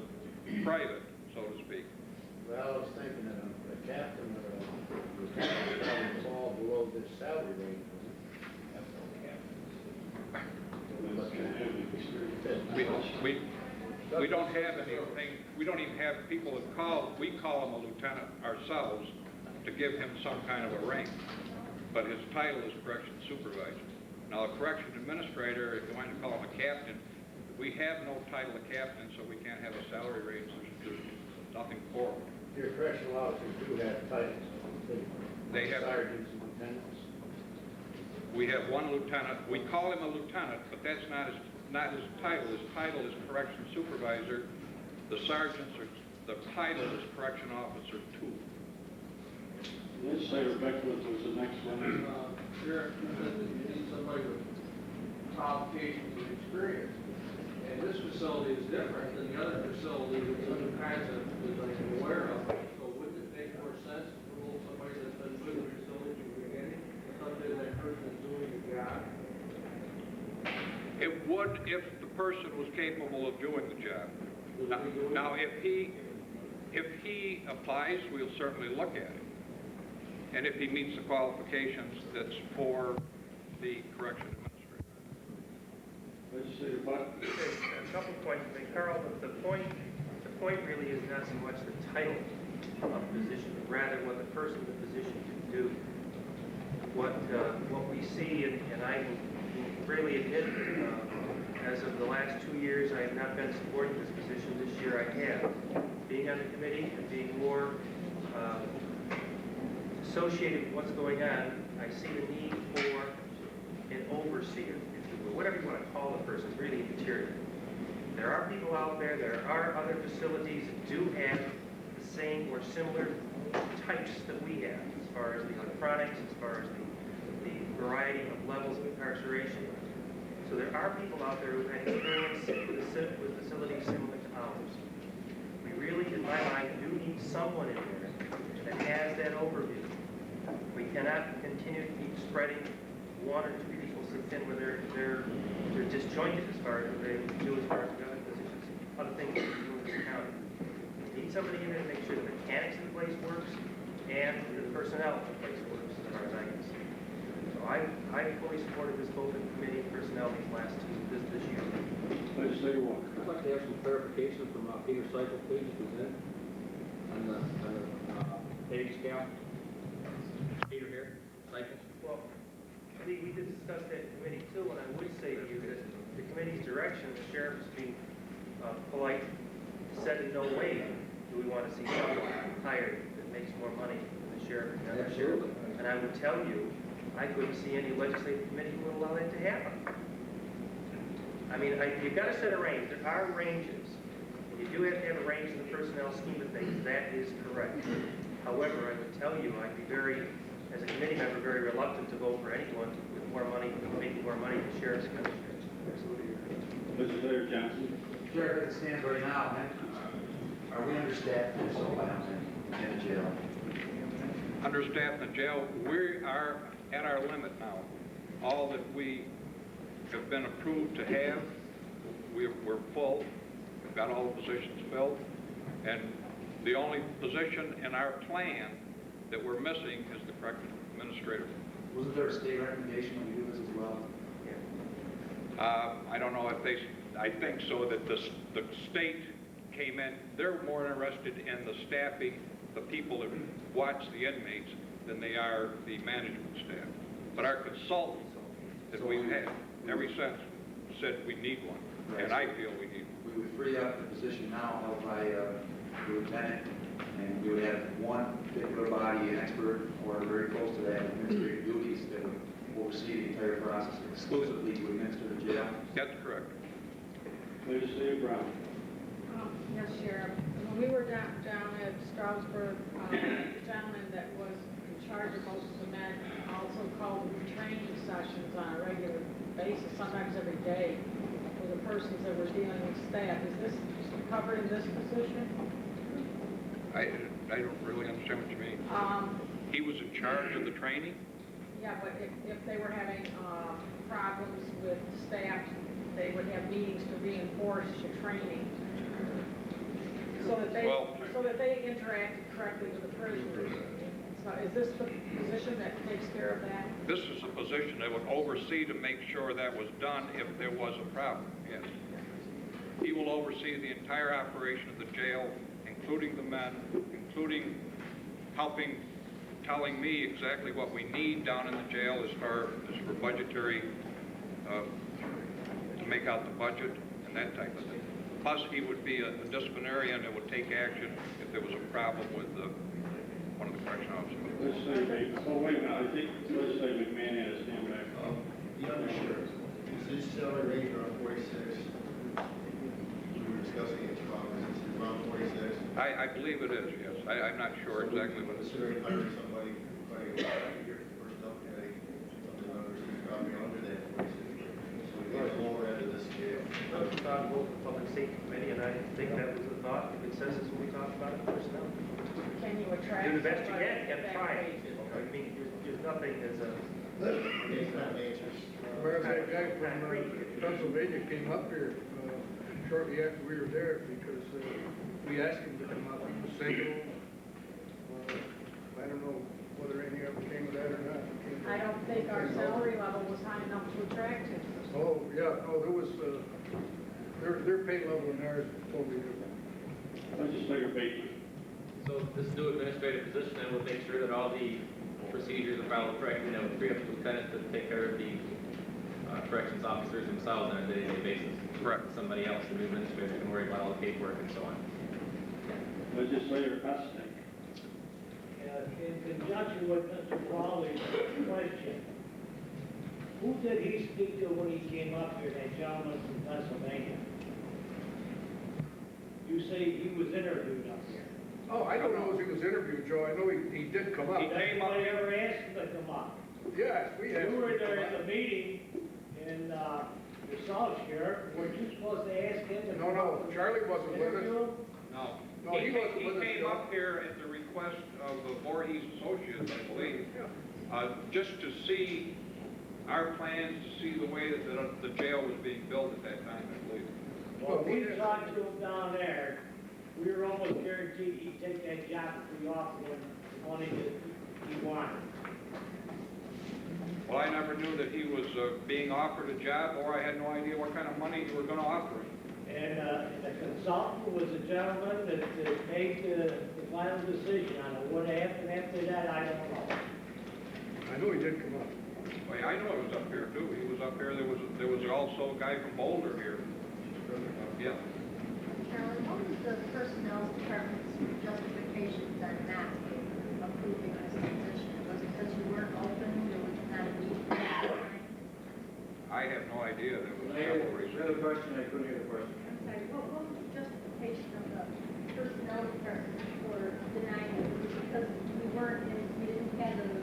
private, so to speak. Well, I was thinking that a captain or a lieutenant would probably fall below this salary range. We don't have anything, we don't even have people that call, we call him a lieutenant ourselves to give him some kind of a rank, but his title is correction supervisor. Now, a correction administrator, if you want to call him a captain, we have no title of captain, so we can't have a salary raise. There's nothing for him. Your correctional officers do have titles. They have sergeants and lieutenants. We have one lieutenant. We call him a lieutenant, but that's not his title. His title is correction supervisor. The sergeants are, the title is correction officer 2. Legislator Beckwith was the next one. Sheriff, you need somebody with qualifications and experience. And this facility is different than the other facility with the other kinds of that I'm aware of. So wouldn't it make more sense to pull somebody that's been with the facility from the beginning, something that person is doing a job? It would if the person was capable of doing the job. Now, if he applies, we'll certainly look at it. And if he meets the qualifications that's for the correction administrator. Legislator Buck. A couple points to make, Carl. The point really is not so much the title of the position, but rather what the person in the position can do. What we see, and I will freely admit, as of the last 2 years, I have not been supporting this position. This year I have. Being on the committee and being more associated with what's going on, I see the need for an overseer, if you will. Whatever you want to call the person, really immaterial. There are people out there, there are other facilities that do have the same or similar types that we have, as far as the electronics, as far as the variety of levels of incarceration. So there are people out there who have experience with facilities similar to ours. We really, in my mind, do need someone in there that has that overview. We cannot continue to keep spreading one or two people so thin where they're disjointed as far as what they do as far as the other positions, other things that we do in this county. We need somebody in there to make sure the mechanics of the place works and the personnel of the place works, as far as I can see. So I fully supported this both in committee and personnel these last this year. Legislator Walker. I'd like to have some clarification from Peter Seifel, please, if he's in, on the pay scale. Peter here, Seifel. Well, I think we did discuss that in committee too, and I would say to you that the committee's direction, the sheriff is being polite, said in no way do we want to see someone hired that makes more money than the sheriff. Absolutely. And I would tell you, I couldn't see any legislative committee who would allow that to happen. I mean, you've got to set a range. There are ranges. You do have to have a range in the personnel scheme of things. That is correct. However, I would tell you, I'd be very, as a committee member, very reluctant to vote for anyone with more money, making more money than sheriff's commissioners. Absolutely. Legislator Johnson. Sheriff, as it stands right now, are we understaffed in the jail? Understaffed in the jail, we are at our limit now. All that we have been approved to have, we're full. We've got all the positions filled. And the only position in our plan that we're missing is the correction administrator. Wasn't there a state recommendation when we do this as well? I don't know if I think so, that the state came in, they're more interested in the staffing, the people that watch the inmates, than they are the management staff. But our consultant that we've had ever since said we need one, right. And I feel we need one. We would free up the position now held by the lieutenant, and we would have one particular body, an expert, or very close to that, administrative duties that would oversee the entire process exclusively to administer the jail. That's correct. Legislator Brown. Yes, Sheriff. When we were down at Stroudsburg, the gentleman that was in charge of most of the men also called training sessions on a regular basis, sometimes every day, for the persons that were dealing with staff. Is this covered in this position? I don't really understand what you mean. He was in charge of the training? Yeah, but if they were having problems with staff, they would have meetings to reinforce the training. So that they interacted correctly with the prisoners. So is this the position that takes care of that? This is a position that would oversee to make sure that was done if there was a problem, yes. He will oversee the entire operation of the jail, including the men, including helping, telling me exactly what we need down in the jail as far as for budgetary, to make out the budget and that type of thing. Plus, he would be a disciplinarian that would take action if there was a problem with one of the correction officers. Wait a minute, I think Legislator McMahon had his hand back up. The undersheriff, is his salary range around 46? We were discussing it, is it around 46? I believe it is, yes. I'm not sure exactly what it is. Considering hiring somebody, here, first up, something probably under that 46. So we get the lower end of the scale. That was the thought of both the public safety committee, and I think that was the thought. If it says this when we talked about it personnel. Can you attract? Do the best you somebody can, and that try way? it. I mean, there's nothing as a. Whereas that guy from Pennsylvania came up here shortly after we were there because we asked him to come up. He was single. I don't know whether anything ever came of that or not. I don't think our salary level was high enough to attract him. Oh, yeah, no, there was, their pay level and ours is totally different. Legislator Bateman. So this new administrative position then would make sure that all the procedures are followed correctly, and it would free up the lieutenants to take care of the corrections officers themselves on a day-to-day basis. Correct. Somebody else, the new administrator, can worry about all the paperwork and so on. Legislator Costin. In conjunction with Mr. Crowley's question, who did he speak to when he came up here, that gentleman from Pennsylvania? You say he was interviewed up here. Oh, I don't know if he was interviewed, Joe. I know he did come up. Did anybody ever ask him to come up? Yes, we asked him. You were to come there up. at the meeting in yourself, Sheriff. Weren't you supposed to ask him to come up? No, Charlie wasn't with us. Interview? No. No, he wasn't with us, He came Joe. up here at the request of the Voorhees Associates, I believe, just to see our plans, to see the way that the jail was being built at that time, I believe. Well, we talked to him down there. We were almost guaranteed he'd take that job if we offered him the money that he wanted. Well, I never knew that he was being offered a job, or I had no idea what kind of money you were going to offer him. And the consultant was a gentleman that made the final decision on it. What happened after that, I don't know. I know he did come up. Well, I know it was up here too. He was up here. There was also a guy from Boulder here. Yeah. Carolyn, what was the personnel department's justifications on not approving this position? Was it because you weren't open, there was not a need for that? I have no idea. There was Mayor, several reasons. another question, I couldn't hear the question. I'm sorry, what was the justification of the personnel department for denying it? Was it because we weren't, we didn't have the,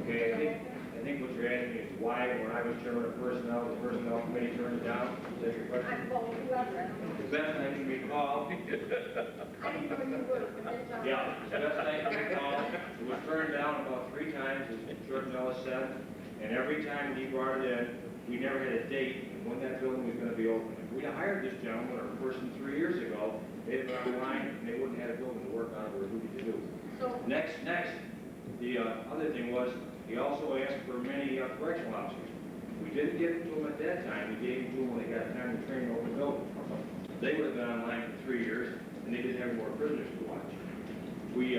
Okay, I think what you're asking is why, when I was chairman of personnel, the personnel committee turned it down? Is that your question? well, whoever, I don't know. The best I can recall, I didn't know you were, but that's all. yeah, the best I can recall, it was turned down about 3 times, as Jordan Ellis said, and every time he brought it in, we never had a date of when that building was going to be open. If we had hired this gentleman or person 3 years ago, they'd have been online, and they wouldn't have had a building to work on or a duty to do. So, Next, the other thing was, he also asked for many correctional officers. We didn't give it to him at that time, we gave it to him when they got time to train over the building. They would have been online for 3 years, and they didn't have more prisoners to watch. We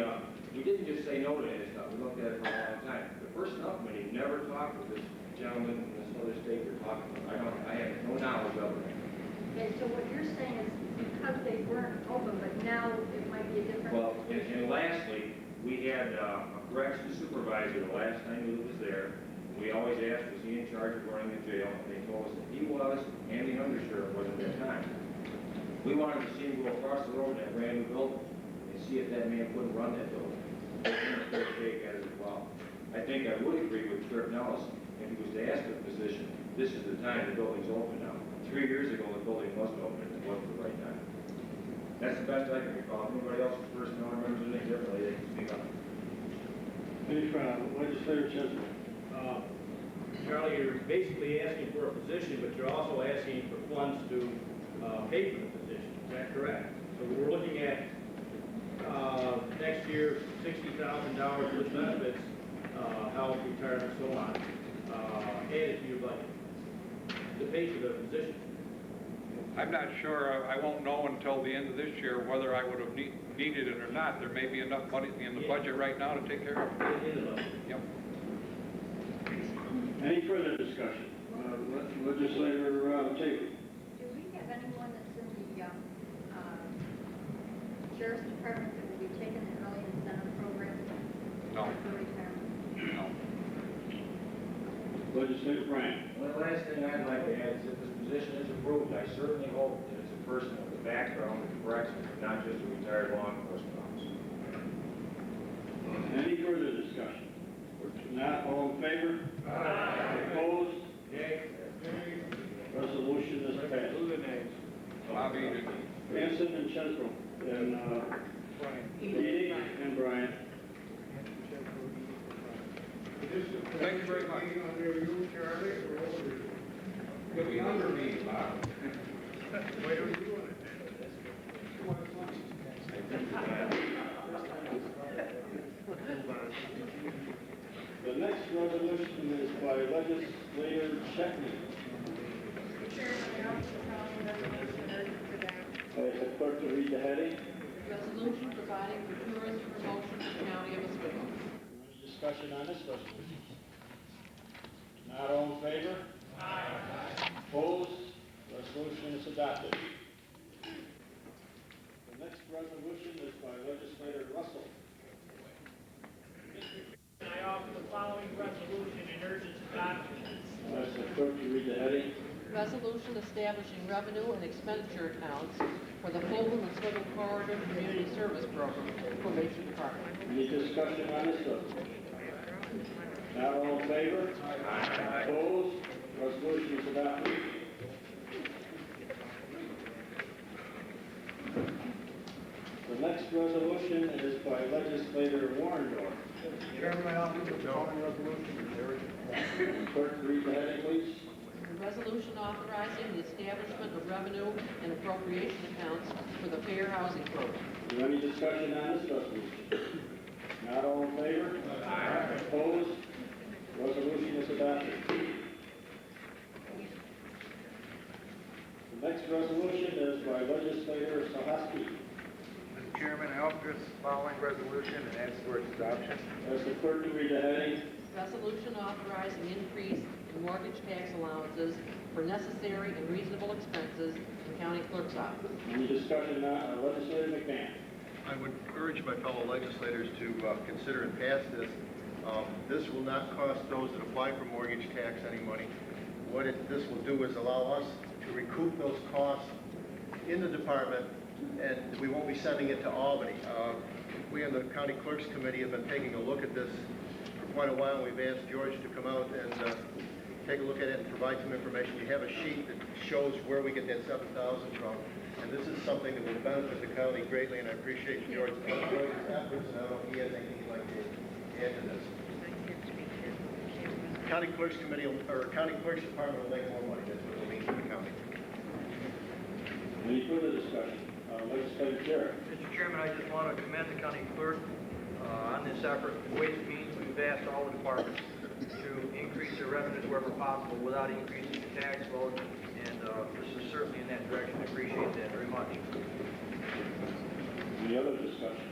didn't just say no to any stuff, we looked at it for a long time. The personnel committee never talked with this gentleman in this other state you're talking about. I have no knowledge of it. okay, so what you're saying is because they weren't open, but now it might be a different. Well, and lastly, we had a corrections supervisor the last time he was there. We always asked, was he in charge of running the jail? And they told us that he was, and the undersheriff was at that time. We wanted to see him go across the road in that brand new building and see if that man couldn't run that building. They shake at it as well. I think I would agree with Sheriff Nellis if he was to ask for the position. This is the time the building's open now. 3 years ago, the building was open, and it wasn't the right time. That's the best I can recall. If anybody else's personnel remembers anything differently, they can speak up. Legislator Chisholm. Charlie, you're basically asking for a position, but you're also asking for funds to pay for the position. Is that correct? So we're looking at next year, $60,000 with benefits, health, retirement, so on, added to your budget to pay for the position. I'm not sure, I won't know until the end of this year whether I would have needed it or not. There may be enough money in the budget right now to take care of it. Yep. Any further discussion? Legislator Taylor. Do we have anyone that's in the sheriff's department that will be taking the early incentive program? No. For retirement? No. Legislator Bryant. One last thing I'd like to add is if this position is approved, I certainly hope that it's a person with a background in corrections, not just a retired law enforcement officer. Any further discussion? Not all in favor? Aye. Opposed? Yay. Resolution is passed. Who are the names? Bobby, Hanson and Chesbro, and Edie and Brian. thank you very much. You'll be under me, Bob. The next resolution is by Legislator Checkney. Is the clerk to read the heading? Resolution providing for tourism promotion in the county of Oswego. Any discussion on this resolution? Not all in favor? Aye. Opposed? Resolution is adopted. The next resolution is by Legislator Russell. I offer the following resolution and urge its adoption. Ask the clerk to read the heading. Resolution establishing revenue and expenditure accounts for the Fulton and Oswego Corridor Community Service Program, Probation Department. Any discussion on this resolution? Not all in favor? Aye. Opposed? Resolution is adopted. The next resolution is by Legislator Warrendorf. Chairman, I offer the following resolution. Clerk, read the heading, please. Resolution authorizing the establishment of revenue and appropriation accounts for the Fair Housing Program. Is there any discussion on this resolution? Not all in favor? Aye. Opposed? Resolution is adopted. The next resolution is by Legislator Sahaski. Mr. Chairman, I offer this following resolution and ask for its adoption. Ask the clerk to read the heading. Resolution authorizing increase in mortgage tax allowances for necessary and reasonable expenses in county clerk's office. Any discussion on Legislator McMahon? I would urge my fellow legislators to consider and pass this. This will not cost those that apply for mortgage tax any money. What this will do is allow us to recoup those costs in the department, and we won't be sending it to Albany. We in the County Clerks Committee have been taking a look at this for quite a while. We've asked George to come out and take a look at it and provide some information. We have a sheet that shows where we get that $7,000 from, and this is something that will benefit the county greatly, and I appreciate George's efforts, and I don't know if he has anything he'd like to add to this. County Clerks Committee, or County Clerks Department will make more money. That's what it'll mean for the county. Any further discussion? Legislator Jarrett. Mr. Chairman, I just want to commend the county clerk on this effort. Ways and Means, we've asked all the departments to increase their revenues wherever possible without increasing the tax load, and this is certainly in that direction. I appreciate that very much. Any other discussion?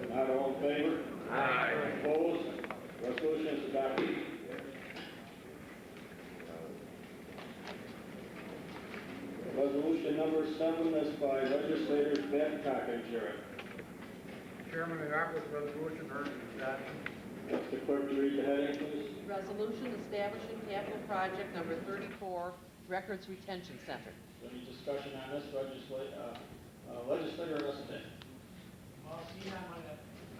Not all in favor? Aye. Opposed? Resolution is adopted. Resolution number 7 is by Legislators Babcock and Jarrett. Chairman, I offer this resolution urge its adoption. Ask the clerk to read the heading, please. Resolution establishing capital project number 34, Records Retention Center. Any discussion on this, Legislator Russell? Well, see,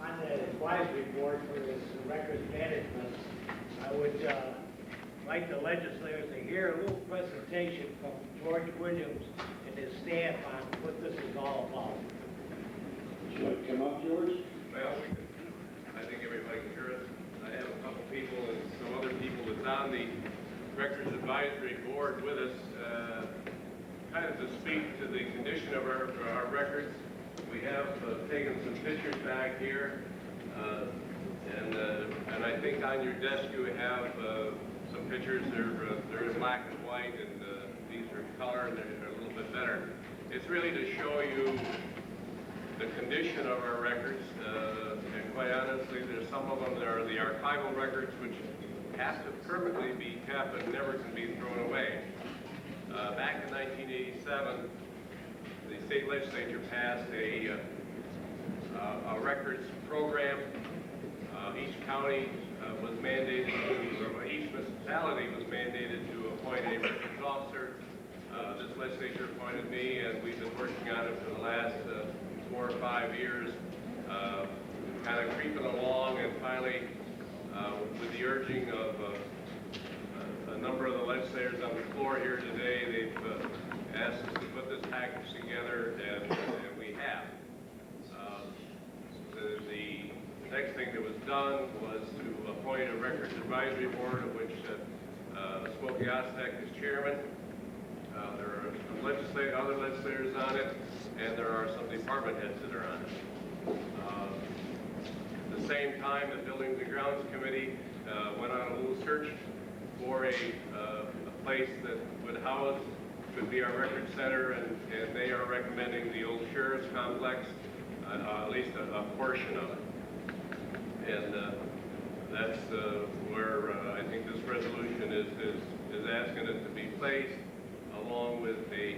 on the advisory board for this records management, I would like the legislators to hear a little presentation from George Williams and his staff on what this is all about. Would you like to come up, George? Well, I think everybody can hear us. I have a couple people and some other people that's on the Records Advisory Board with us, kind of to speak to the condition of our records. We have taken some pictures back here, and I think on your desk you have some pictures. They're in black and white, and these are in color, and they're a little bit better. It's really to show you the condition of our records, and quite honestly, there's some of them that are the archival records, which have to permanently be kept and never can be thrown away. Back in 1987, the state legislature passed a records program. Each county was mandated to, or each municipality was mandated to appoint a records officer. This legislature appointed me, and we've been working on it for the last 4 or 5 years, kind of creeping along, and finally, with the urging of a number of the legislators on the floor here today, they've asked us to put this package together, and we have. The next thing that was done was to appoint a records advisory board, of which Smokey Ostek is chairman. There are some other legislators on it, and there are some department heads that are on it. At the same time, the Buildings and Grounds Committee went on a little search for a place that would house, could be our record center, and they are recommending the old sheriff's complex, at least a portion of it. And that's where I think this resolution is asking it to be placed, along with a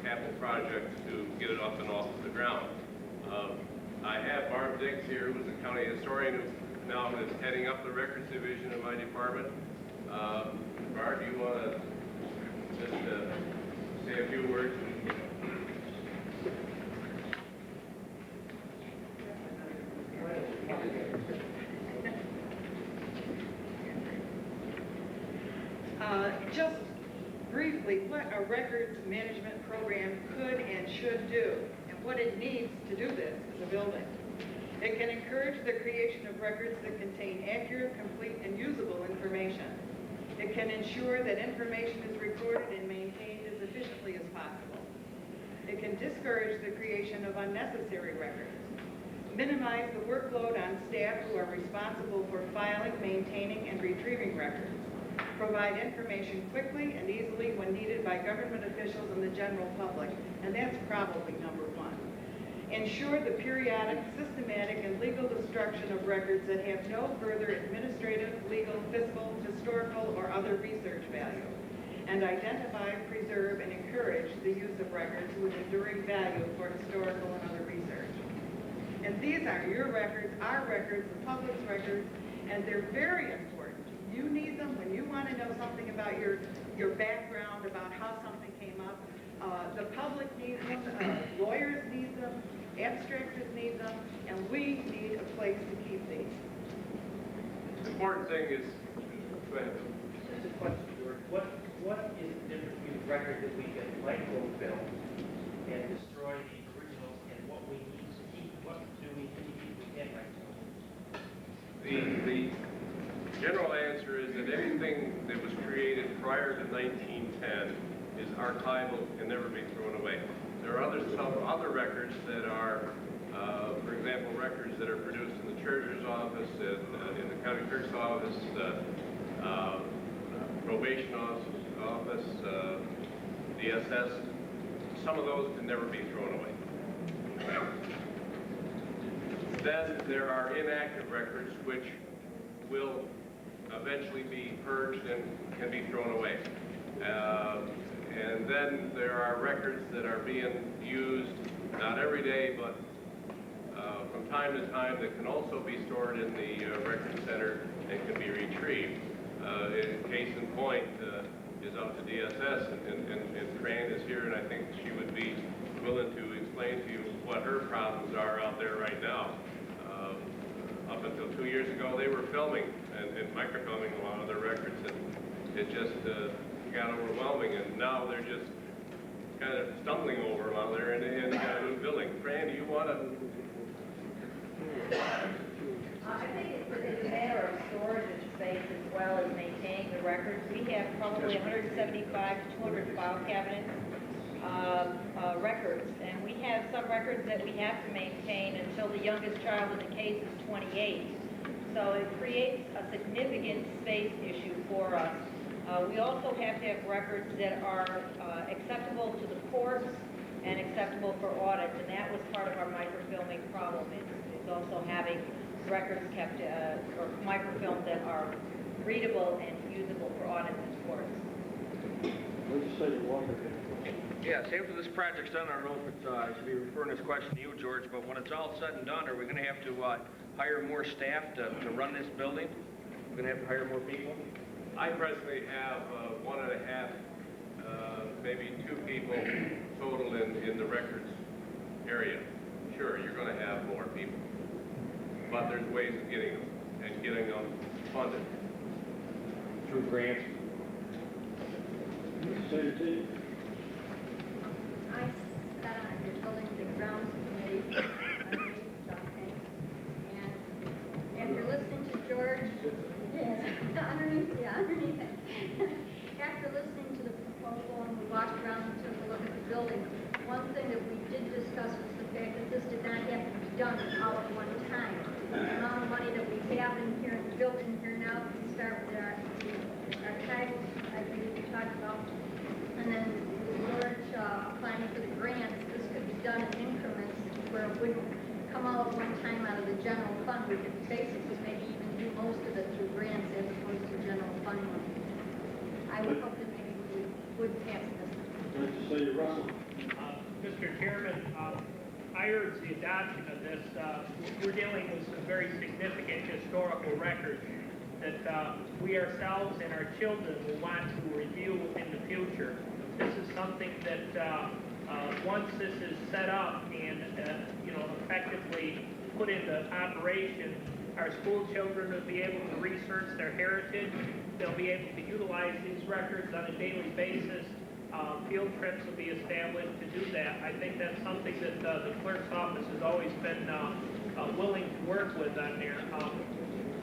capital project to get it up and off the ground. I have Barb Dix here, who's the county historian, who now is heading up the records division in my department. Barb, do you want to just say a few words? Just briefly, what a records management program could and should do, and what it needs to do this is a building. It can encourage the creation of records that contain accurate, complete, and usable information. It can ensure that information is recorded and maintained as efficiently as possible. It can discourage the creation of unnecessary records, minimize the workload on staff who are responsible for filing, maintaining, and retrieving records, provide information quickly and easily when needed by government officials and the general public, and that's probably number one. Ensure the periodic, systematic, and legal destruction of records that have no further administrative, legal, fiscal, historical, or other research value, and identify, preserve, and encourage the use of records with enduring value for historical and other research. And these are your records, our records, the public's records, and they're very important. You need them when you want to know something about your background, about how something came up. The public needs them, lawyers need them, abstractors need them, and we need a place to keep these. The important thing is, go ahead. Just a question, George. What is the difference between a record that we can microfilm and destroy the originals, and what we need to keep? What do we need to keep we can't microfilm? The general answer is that anything that was created prior to 1910 is archival, can never be thrown away. There are some other records that are, for example, records that are produced in the treasurer's office, in the county clerk's office, probation office, DSS. Some of those can never be thrown away. Then there are inactive records which will eventually be purged and can be thrown away. And then there are records that are being used, not every day, but from time to time, that can also be stored in the record center and can be retrieved. Case in point is up to DSS, and Fran is here, and I think she would be willing to explain to you what her problems are out there right now. Up until 2 years ago, they were filming and microfilming a lot of their records, and it just got overwhelming, and now they're just kind of stumbling over them out there, and they got a new building. Fran, do you want to? I think it's a matter of storage space as well as maintaining the records. We have probably 175 to 200 file cabinets records, and we have some records that we have to maintain until the youngest child in the case is 28. So it creates a significant space issue for us. We also have to have records that are acceptable to the courts and acceptable for audits, and that was part of our microfilming problem. It's also having records kept, or microfilmed that are readable and usable for audits and courts. Legislator Walker. Yes, after this project's done, I don't know if I should be referring this question to you, George, but when it's all said and done, are we going to have to hire more staff to run this building? We're going to have to hire more people? I presently have 1.5, maybe 2 people total in the records area. Sure, you're going to have more people, but there's ways of getting them and getting them funded. Through grants? I sat on the Buildings and Grounds Committee, and after listening to George, underneath it, after listening to the proposal and we walked around and took a look at the building, one thing that we did discuss was the fact that this did not have to be done all at one time. The amount of money that we have in here, built in here now, we start with our archival, I believe we talked about, and then George applying for the grants, this could be done in increments where it wouldn't come all at one time out of the general fund. We could basically maybe even do most of it through grants as opposed to general fund money. I would hope that maybe we would pass this. Legislator Russell. Mr. Chairman, I urge the adoption of this. We're dealing with some very significant historical records that we ourselves and our children will want to review in the future. This is something that once this is set up and effectively put into operation, our school children will be able to research their heritage. They'll be able to utilize these records on a daily basis. Field trips will be established to do that. I think that's something that the clerk's office has always been willing to work with on there.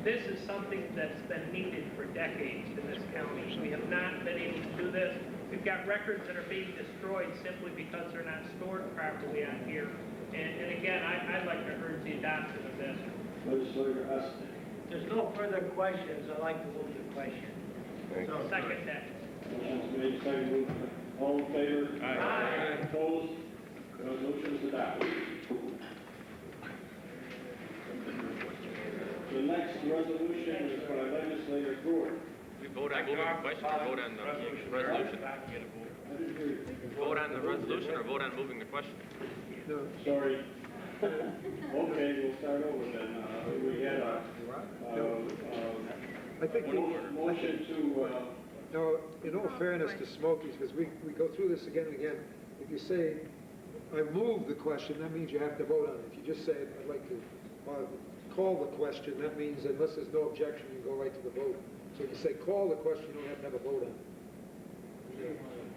This is something that's been needed for decades in this county. We have not been able to do this. We've got records that are being destroyed simply because they're not stored properly on here. And again, I'd like to urge the adoption of this. Legislator Estes. There's no further questions. I'd like to move the question. So second that. Motion's made, seconded. All in favor? Aye. Opposed? Resolution is adopted. The next resolution is by Legislator Brewer. We vote on moving the question or vote on the resolution? Vote on the resolution or vote on moving the question? Sorry. Okay, we'll start over then. We had a I think motion to... No, in all fairness to Smokies, because we go through this again and again, if you say, I move the question, that means you have to vote on it. If you just say, I'd like to call the question, that means unless there's no objection, you go right to the vote. So if you say call the question, you don't have to have a vote on it.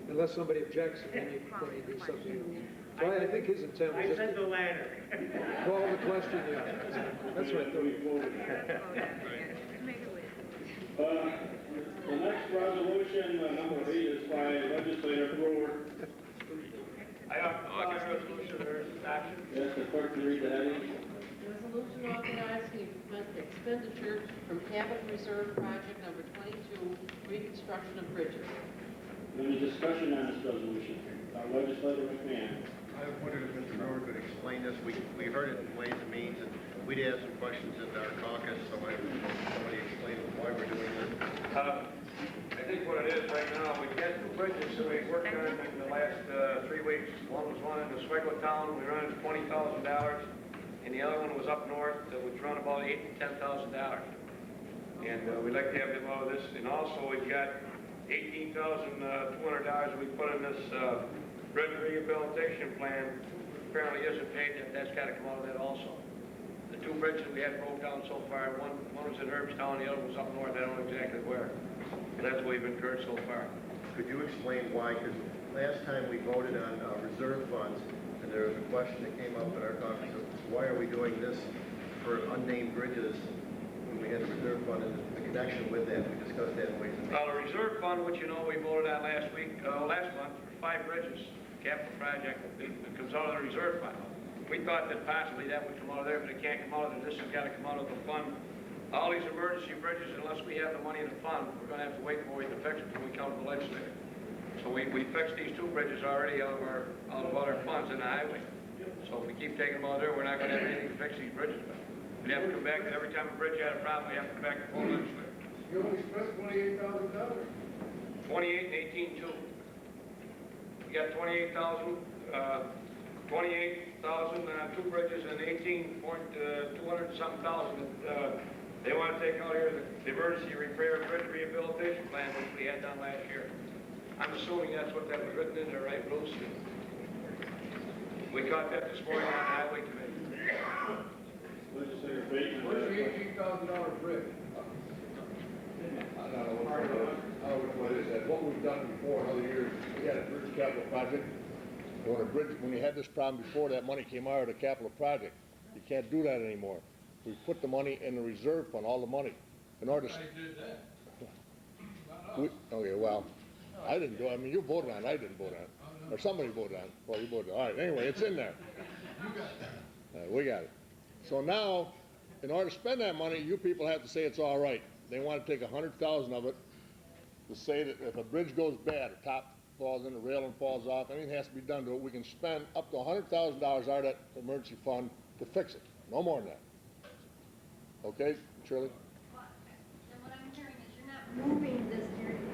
Unless somebody objects, and then you do something. So I think his intent was just I said the latter. call the question, yeah. That's right. The next resolution, number 8, is by Legislator Brewer. I offer the resolution for adoption. Yes, the clerk can read the heading. Resolution authorizing expenditures from capital reserve project number 22, reconstruction of bridges. Any discussion on this resolution? Legislator McMahon. I wondered if Mr. Brewer could explain this. We heard it in Ways and Means, and we'd asked some questions in our caucus, so I would somebody explain why we're doing this. I think what it is right now, we've got 2 bridges that we worked on in the last 3 weeks. One was one in Oswego town, we run it $20,000, and the other one was up north, which run about $8,000 to $10,000. And we'd like to have them out of this. And also, we've got $18,200 we put in this bridge rehabilitation plan. Apparently isn't paid yet. That's got to come out of that also. The 2 bridges we had broke down so far, one was in Herbstown, the other was up north. I don't know exactly where. But that's what we've incurred so far. Could you explain why? Because last time we voted on reserve funds, and there was a question that came up in our caucus of why are we doing this for unnamed bridges when we had a reserve fund and the connection with that. We discussed that in Ways and Means. The reserve fund, which you know we voted on last month, for 5 bridges. capital project that comes out of the reserve fund. We thought that possibly that would come out of there, but it can't come out of there. This has got to come out of the fund. All these emergency bridges, unless we have the money in the fund, we're gonna have to wait for it to fix it until we come to the legislature. So we fixed these 2 bridges already out of our funds in the highway. So if we keep taking them out there, we're not gonna have anything to fix these bridges. We'd have to come back, and every time a bridge had a problem, we have to come back to the full legislature. You only spent $28,000. 28 and 18 too. We got 28,000, 2 bridges and 200 and something thousand that, they want to take out here the emergency repair bridge rehabilitation plan, which we had done last year. I'm assuming that's what that was written in there, right, Bruce? We caught that this morning on the highway committee. Legislator Bateman. Where's the $18,000 bridge? I don't know what it is that. What we've done before in other years, we had a bridge capital project. When you had this problem before, that money came out of the capital project. You can't do that anymore. We put the money in the reserve fund, all the money, in order to. I did that. Okay, well, I didn't do it. I mean, you voted on it, I didn't vote on it. Or somebody voted on it. Well, you voted. All right, anyway, it's in there. You got it. We got it. So now, in order to spend that money, you people have to say it's all right. They want to take 100,000 of it to say that if a bridge goes bad, a top falls in, the railing falls off, anything has to be done to it, we can spend up to $100,000 out of that emergency fund to fix it. No more than that. Okay, Shirley? And what I'm hearing is you're not moving this,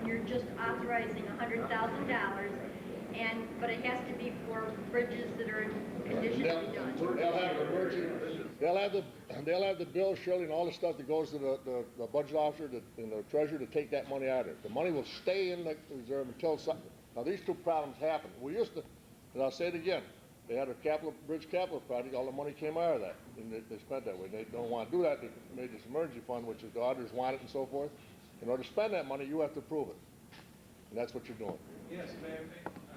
you're just authorizing $100,000, but it has to be for bridges that are in condition to be done. They'll have the bill, Shirley, and all the stuff that goes to the budget officer and the treasurer to take that money out of it. The money will stay in the reserve until something. Now, these 2 problems happen. We used to, and I'll say it again, they had a bridge capital project, all the money came out of that, and they spent that way. They don't want to do that, they made this emergency fund, which is the auditors want it and so forth. In order to spend that money, you have to approve it. And that's what you're doing. Yes, Mayor.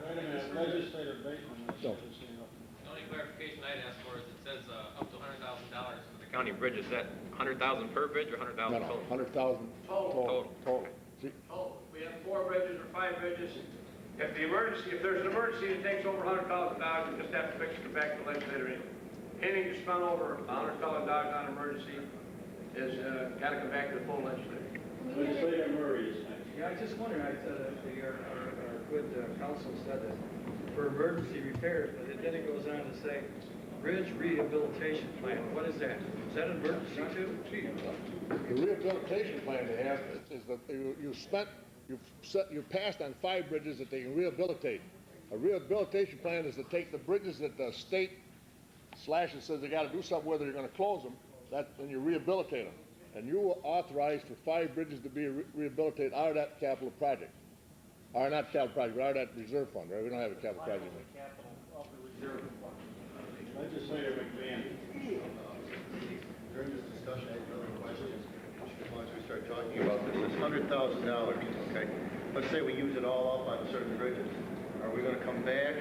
Wait a minute, Legislator Bateman. No. The only clarification I'd ask for is it says up to $100,000 for the county bridge. Is that 100,000 per bridge or 100,000 No, total? 100,000 Total. total. See, We have 4 bridges or 5 bridges. If there's an emergency that takes over $100,000, you just have to fix it and back to the legislator. Anything you spend over $100,000 on emergency is got to come back to the full legislature. Legislator Murray is next. Yeah, I just wondered, our good counsel said that for emergency repairs, but then it goes on to say, bridge rehabilitation plan. What is that? Is that an emergency too? Gee. the rehabilitation plan they have is that you've passed on 5 bridges that they can rehabilitate. A rehabilitation plan is to take the bridges that the state slashes says they got to do something whether you're going to close them, and you rehabilitate them. And you were authorized for 5 bridges to be rehabilitated out of that capital project. Or not capital project, but out of that reserve fund, right? We don't have a capital project. Legislator McMahon. During this discussion, I have another question. Once we start talking about this, $100,000, okay? Let's say we use it all up on certain bridges. Are we going to come back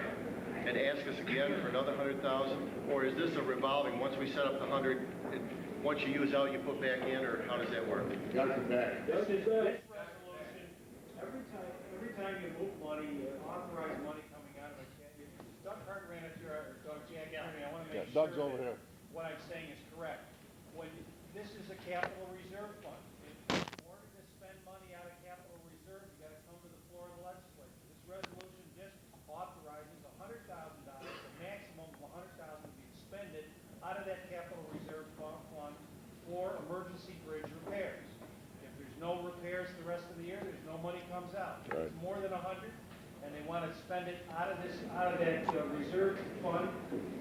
and ask us again for another $100,000? Or is this a revolving, once we set up the 100, once you use out, you put back in, or how does that work? You got to come back. Every time you move money, you authorize money coming out of it. Doug Hart ran it through, or Doug Jack, I want to make sure Doug's over here. what I'm saying is correct. When this is a capital reserve fund, in order to spend money out of capital reserve, you got to come to the floor of the legislature. This resolution just authorizes $100,000, the maximum of $100,000 to be expended out of that capital reserve fund for emergency bridge repairs. If there's no repairs the rest of the year, there's no money comes out. If it's more than 100, and they want to spend it out of that reserve fund,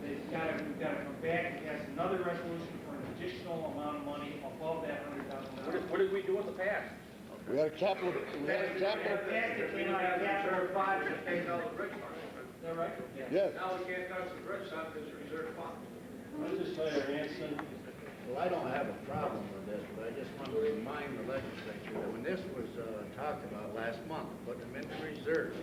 we've got to come back and pass another resolution for an additional amount of money above that $100,000. What did we do in the past? We had a capital. It came out of reserve fund, it pays out the bridge fund. Is that right? Yes. Now we can't touch the bridge fund because it's reserve fund. Legislator Hanson. Well, I don't have a problem with this, but I just want to remind the legislature that when this was talked about last month, putting them into reserves,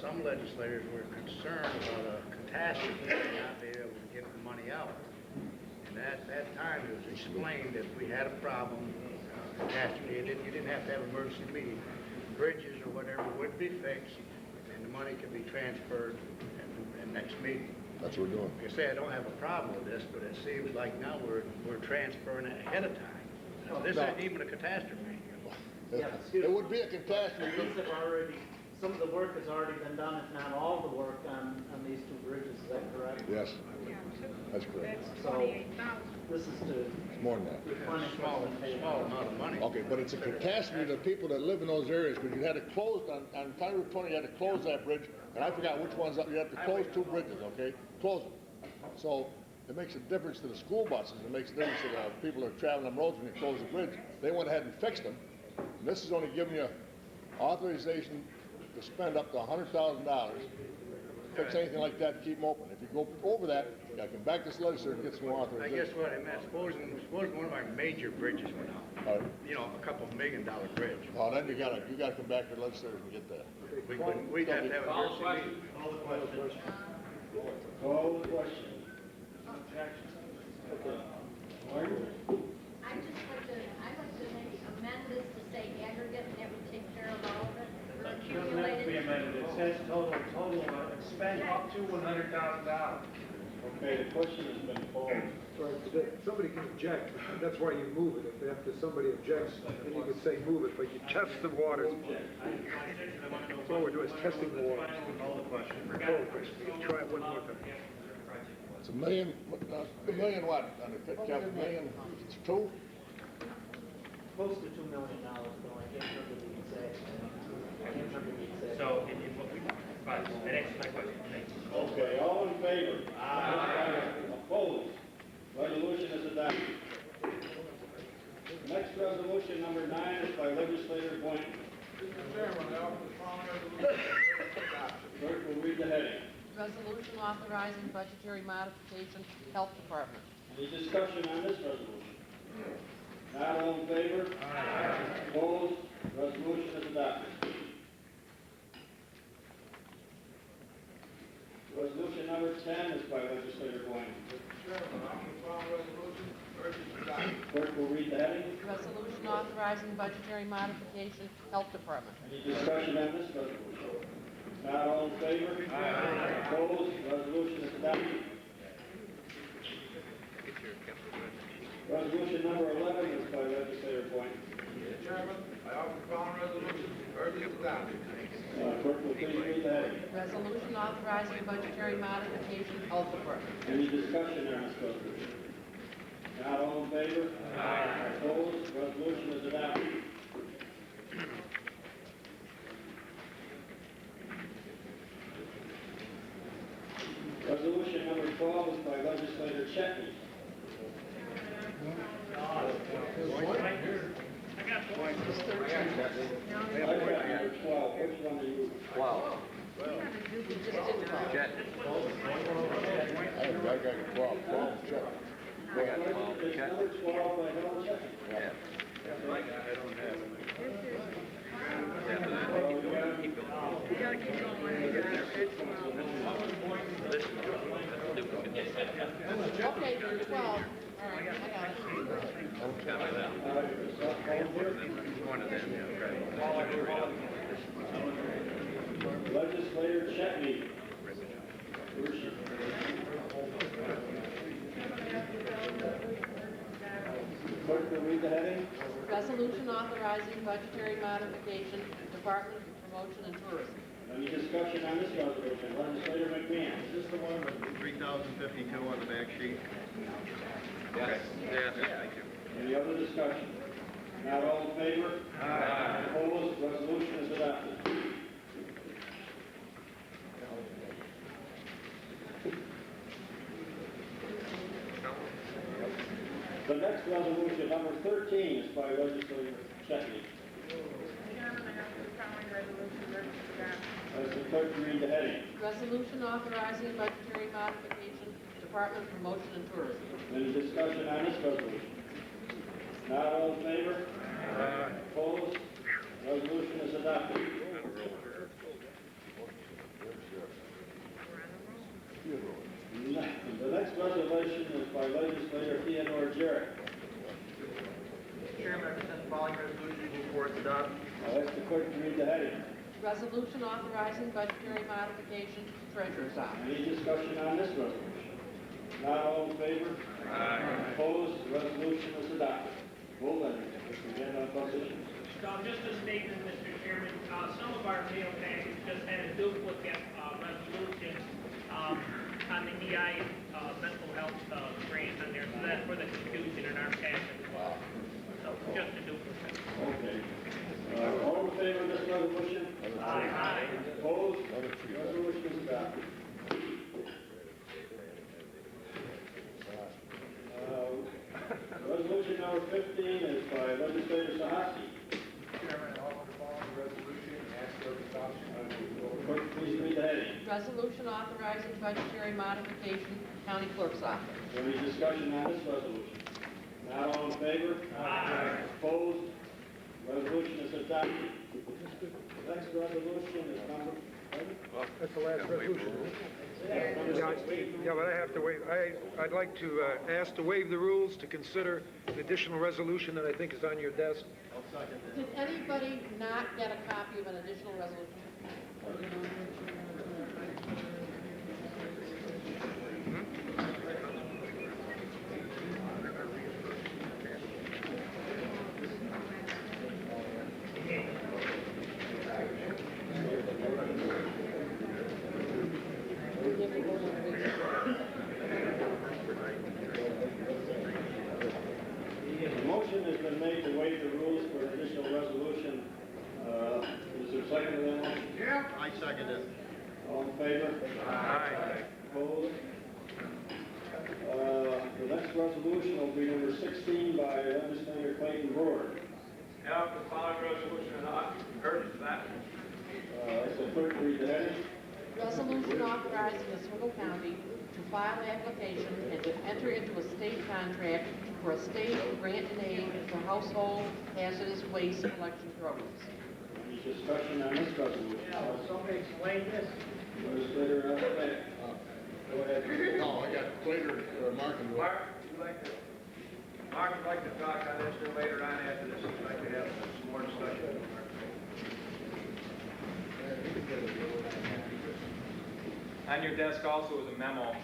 some legislators were concerned about a catastrophe and not being able to get the money out. And at that time, it was explained that if we had a problem, catastrophe, you didn't have to have an emergency meeting. Bridges or whatever would be fixed, and the money can be transferred in next meeting. That's what we're doing. Like I say, I don't have a problem with this, but it seems like now we're transferring it ahead of time. This No. isn't even a catastrophe. It would be a catastrophe. These have already, some of the work has already been done, if not all the work on these two bridges, is that correct? Yes, that's correct. So, this is to It's more than that. replenish Small what's been paid. amount of money. Okay, but it's a catastrophe to the people that live in those areas, because you had to close, on County Route 20, you had to close that bridge, and I forgot which ones, you have to close 2 bridges, okay? Close them. So, it makes a difference to the school buses, it makes a difference to the people that are traveling them roads when you close the bridge. They went ahead and fixed them. And this is only giving you authorization to spend up to $100,000, fix anything like that, keep them open. If you go over that, you gotta come back to this legislature and get some more I authorization. guess what I meant, supposing one of our major bridges went out, All right. you know, a $2 million bridge. Well, then you gotta come back to the legislature and get that. We'd have to have an emergency meeting. Call the question. Martin? I'd like to maybe amend this to say aggregate, and that would take care of all of it, or It doesn't have to be accumulated. amended, it says total expend up to $100,000. Okay, the question has been called. Right, somebody can object, that's why you move it. If after somebody objects, then you could say move it, but you test the waters. That's all we're doing is testing the waters. Call the question. Try it one more time. It's a million what, on the cap, $1 million, it's 2? Close to $2 million, though, I can't remember the exact. So, fine, that answers my question, thank you. Okay, all in favor? Aye. Opposed? Resolution is adopted. Next resolution, number 9, is by legislator Boynton. Clerk will read the heading. Resolution authorizing budgetary modification, Health Department. Any discussion on this resolution? Not all in favor? Aye. Opposed? Resolution is adopted. Resolution number 10 is by legislator Boynton. Clerk will read the heading. Resolution authorizing budgetary modification, Health Department. Any discussion on this resolution? Not all in favor? Aye. Opposed? Resolution is adopted. Resolution number 11 is by legislator Boynton. Chairman, I offer the following resolution, urgent adopted. Clerk will please read the heading. Resolution authorizing budgetary modification, Health Department. Any discussion on this resolution? Not all in favor? Aye. Opposed? Resolution is adopted. Resolution number 12 is by legislator Chetney. I got number 12. Which one do you? 12. Jet. I got 12, check. I got 12. It's Jet. number 12 by Helen Chetney. Yeah. Okay, there's 12. All right, I got it. One of them, yeah, Legislator Chetney. Where's she? Clerk will read the heading. Resolution authorizing budgetary modification, Department of Promotion and Tourism. Any discussion on this resolution? Legislator McMahon. Is this the one with 3,052 on the back sheet? Yes. Yeah, thank you. Any other discussion? Not all in favor? Aye. Opposed? Resolution is adopted. The next resolution, number 13, is by legislator Chetney. As the clerk read the heading. Resolution authorizing budgetary modification, Department of Promotion and Tourism. Any discussion on this resolution? Not all in favor? Aye. Opposed? Resolution is adopted. The next resolution is by legislator Theodore Jarrett. Chairman, I present the following resolution, move for its adoption. I'll ask the clerk to read the heading. Resolution authorizing budgetary modification to Treasurer's Office. Any discussion on this resolution? Not all in favor? Aye. Opposed? The resolution is adopted. Move on, Mr. Agenda on bus issues. So just a statement, Mr. Chairman, some of our mail packets just had a duplicate resolution on the EI mental health grant on there, so that's for the confusion in our packet. So just a duplicate. Okay. All in favor of this resolution? Aye. Opposed? Resolution is adopted. Resolution number 15 is by Legislator Sahaki. Chairman, I offer the following resolution and ask for its adoption. Clerk, please read the heading. Resolution authorizing budgetary modification to County Clerk's Office. Any discussion on this resolution? Not all in favor? Aye. Opposed? Resolution is adopted. Next resolution is number, That's the last resolution. Yeah, but I have to waive, I'd like to ask to waive the rules to consider an additional resolution that I think is on your desk. Did anybody not get a copy of an additional resolution? the motion has been made to waive the rules for an additional resolution. Is there a second to that motion? Yeah. I second it. All in favor? Aye. Opposed? The next resolution will be number 16 by Legislator Clayton Brewer. Have the following resolution adopted. Urge that. So clerk, read the heading. Resolution authorizing Oswego County to file application and to enter into a state contract for a state grant and aid for household hazardous waste collection programs. Any discussion on this resolution? Will somebody explain this? Legislator Beck. Go ahead. No, I got later, Mark and Mark, would like to talk on this later on after this. We'd like to have some more discussion. On your desk also is a memo,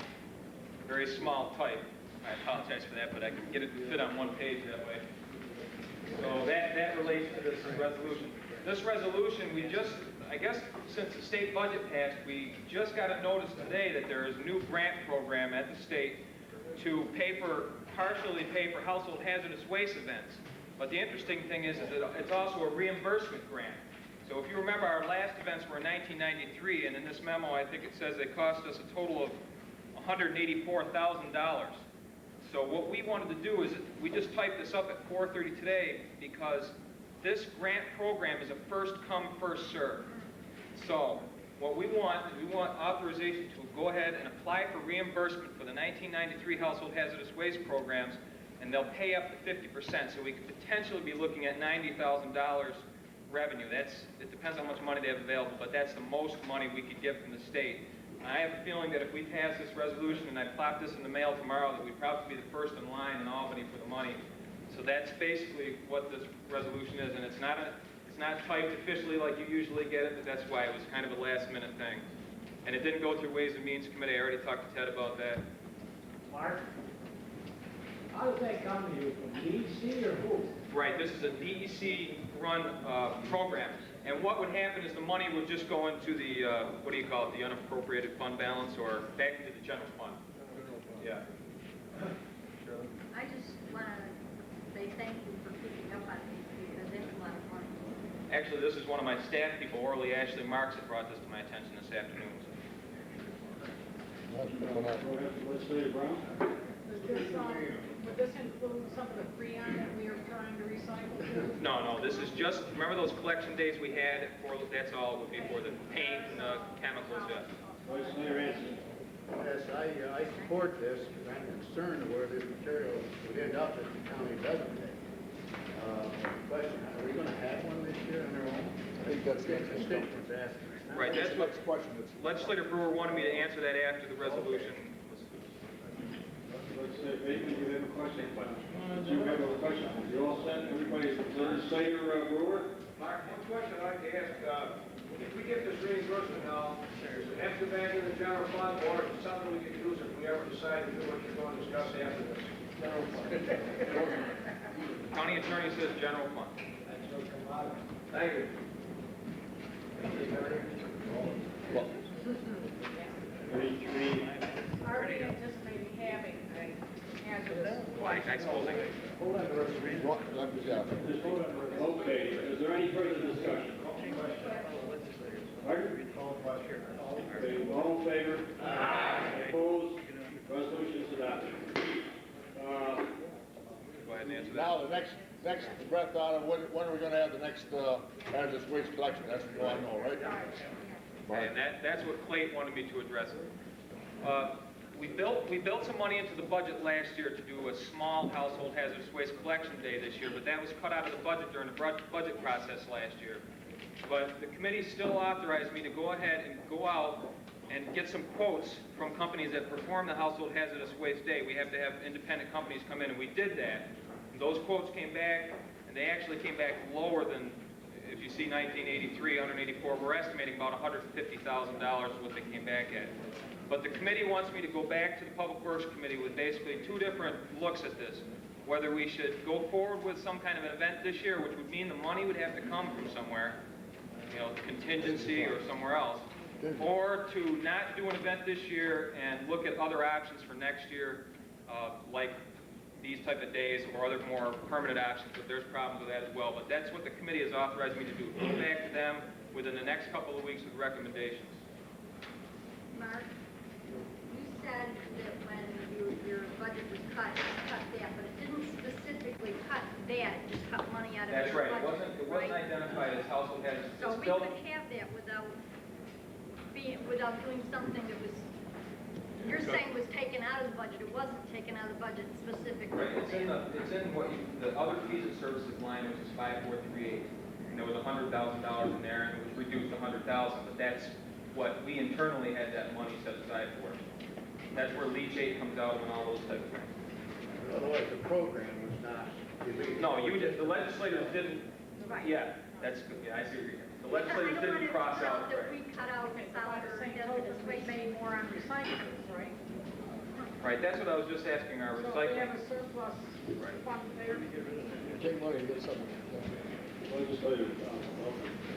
very small type. I apologize for that, but I can get it to fit on one page that way. So that relates to this resolution. This resolution, we just, I guess, since the state budget passed, we just got a notice today that there is a new grant program at the state to partially pay for household hazardous waste events. But the interesting thing is that it's also a reimbursement grant. So if you remember, our last events were in 1993, and in this memo, I think it says they cost us a total of $184,000. So what we wanted to do is, we just typed this up at 4:30 today because this grant program is a first come, first served. So what we want authorization to go ahead and apply for reimbursement for the 1993 household hazardous waste programs, and they'll pay up to 50%. So we could potentially be looking at $90,000 revenue. It depends on how much money they have available, but that's the most money we could get from the state. And I have a feeling that if we pass this resolution and I plop this in the mail tomorrow, that we'd probably be the first in line in Albany for the money. So that's basically what this resolution is, and it's not typed officially like you usually get it, but that's why it was kind of a last-minute thing. And it didn't go through Ways and Means Committee. I already talked to Ted about that. Mark? How does that come to you, from DEC or who? Right, this is a DEC-run program. And what would happen is the money would just go into the, what do you call it, the unappropriated fund balance, or back into the general fund. Yeah. I just want to say thank you for picking up on these, because it's a lot of fun. Actually, this is one of my staff people, Orly Ashley Marks, that brought this to my attention this afternoon. Legislator Brown? Would this include some of the freon that we are trying to recycle too? No, this is just, remember those collection days we had? That's all it would be for the paint and the chemicals. Yeah. Legislator Hanson? Yes, I support this, because I'm concerned where this material would end up if the county doesn't take. Question, are we going to have one this year on our own? I think that's the constituents asking. Right, that's what question. Legislator Brewer wanted me to answer that after the resolution. Legislator Bateman, you have a question? You have a question? You all set? Everybody, Legislator Brewer? Mark, one question I'd like to ask. if we get this reimbursement now, does it have to go back in the general fund, or is it something we can use if we ever decide to do what you're going to discuss after this? General fund. County attorney says general fund. That's what come out of it. Thank you. Are we anticipating having a hazardous? I suppose they. Hold on, okay, is there any further discussion? Pardon? Okay, all in favor? Aye. Opposed? Resolution is adopted. Go ahead and answer that. Now, the next breath out of when are we gonna have the next, hazardous waste collection? That's what you wanna know, right? And that's what Clayton wanted me to address. We built some money into the budget last year to do a small household hazardous waste collection day this year, but that was cut out of the budget during the budget process last year. But the committee still authorized me to go ahead and go out and get some quotes from companies that perform the household hazardous waste day. We have to have independent companies come in, and we did that. And those quotes came back, and they actually came back lower than, if you see 1983, 184, we're estimating about $150,000 is what they came back at. But the committee wants me to go back to the Public Works Committee with basically two different looks at this. Whether we should go forward with some kind of an event this year, which would mean the money would have to come from somewhere, you know, contingency or somewhere else, or to not do an event this year and look at other options for next year, like these type of days or other more permanent options, but there's problems with that as well. But that's what the committee has authorized me to do. Go back to them within the next couple of weeks with recommendations. Mark, you said that when your budget was cut that, but it didn't specifically cut that, it just cut money out of That's your right. budget, It wasn't identified as household hazardous. So It's we still- could have that without doing something that was, you're saying was taken out of the budget. It wasn't taken out of the budget specifically. Right, it's in the other fees and services line, which is 5438. And there was $100,000 in there, and it was reduced to $100,000, but that's what we internally had that money set aside for. That's where leachate comes out and all those type of things. Otherwise, the program was not illegal. No, the legislators didn't, Right. yeah, that's good, yeah, I see what you're saying. The legislators didn't cross out, That right. we cut out solid or St. hazardous we waste. made more on recyclables, right? Right, that's what I was just asking our So we have recycling. a surplus fund there. Take money and get something. Legislator,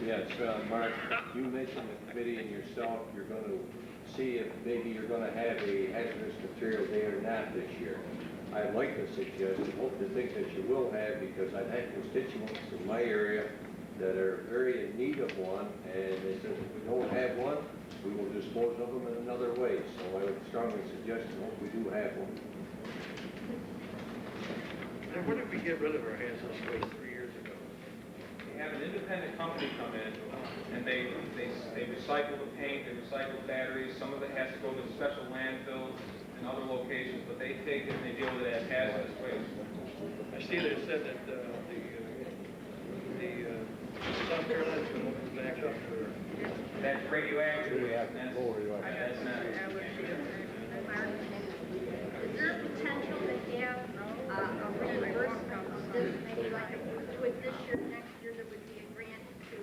Yes, Mark, you mentioned the committee and yourself, you're going to see if maybe you're going to have a hazardous material day or not this year. I'd like to suggest, and hope to think that you will have, because I've had constituents in my area that are very in need of one, and they said if we don't have one, we will dispose of them in another way. So I would strongly suggest and hope we do have one. And when did we get rid of our hazardous waste 3 years ago? They have an independent company come in, and they recycle the paint, they recycle batteries, some of it has to go to special landfills and other locations, but they take it and they deal with it as hazardous waste. I see they said that the South Carolina's going to open back up for... That's radioactive. That's That's not. Mark, is there a potential to have a reimbursement of this, maybe like if we do it this year, next year, there would be a grant to?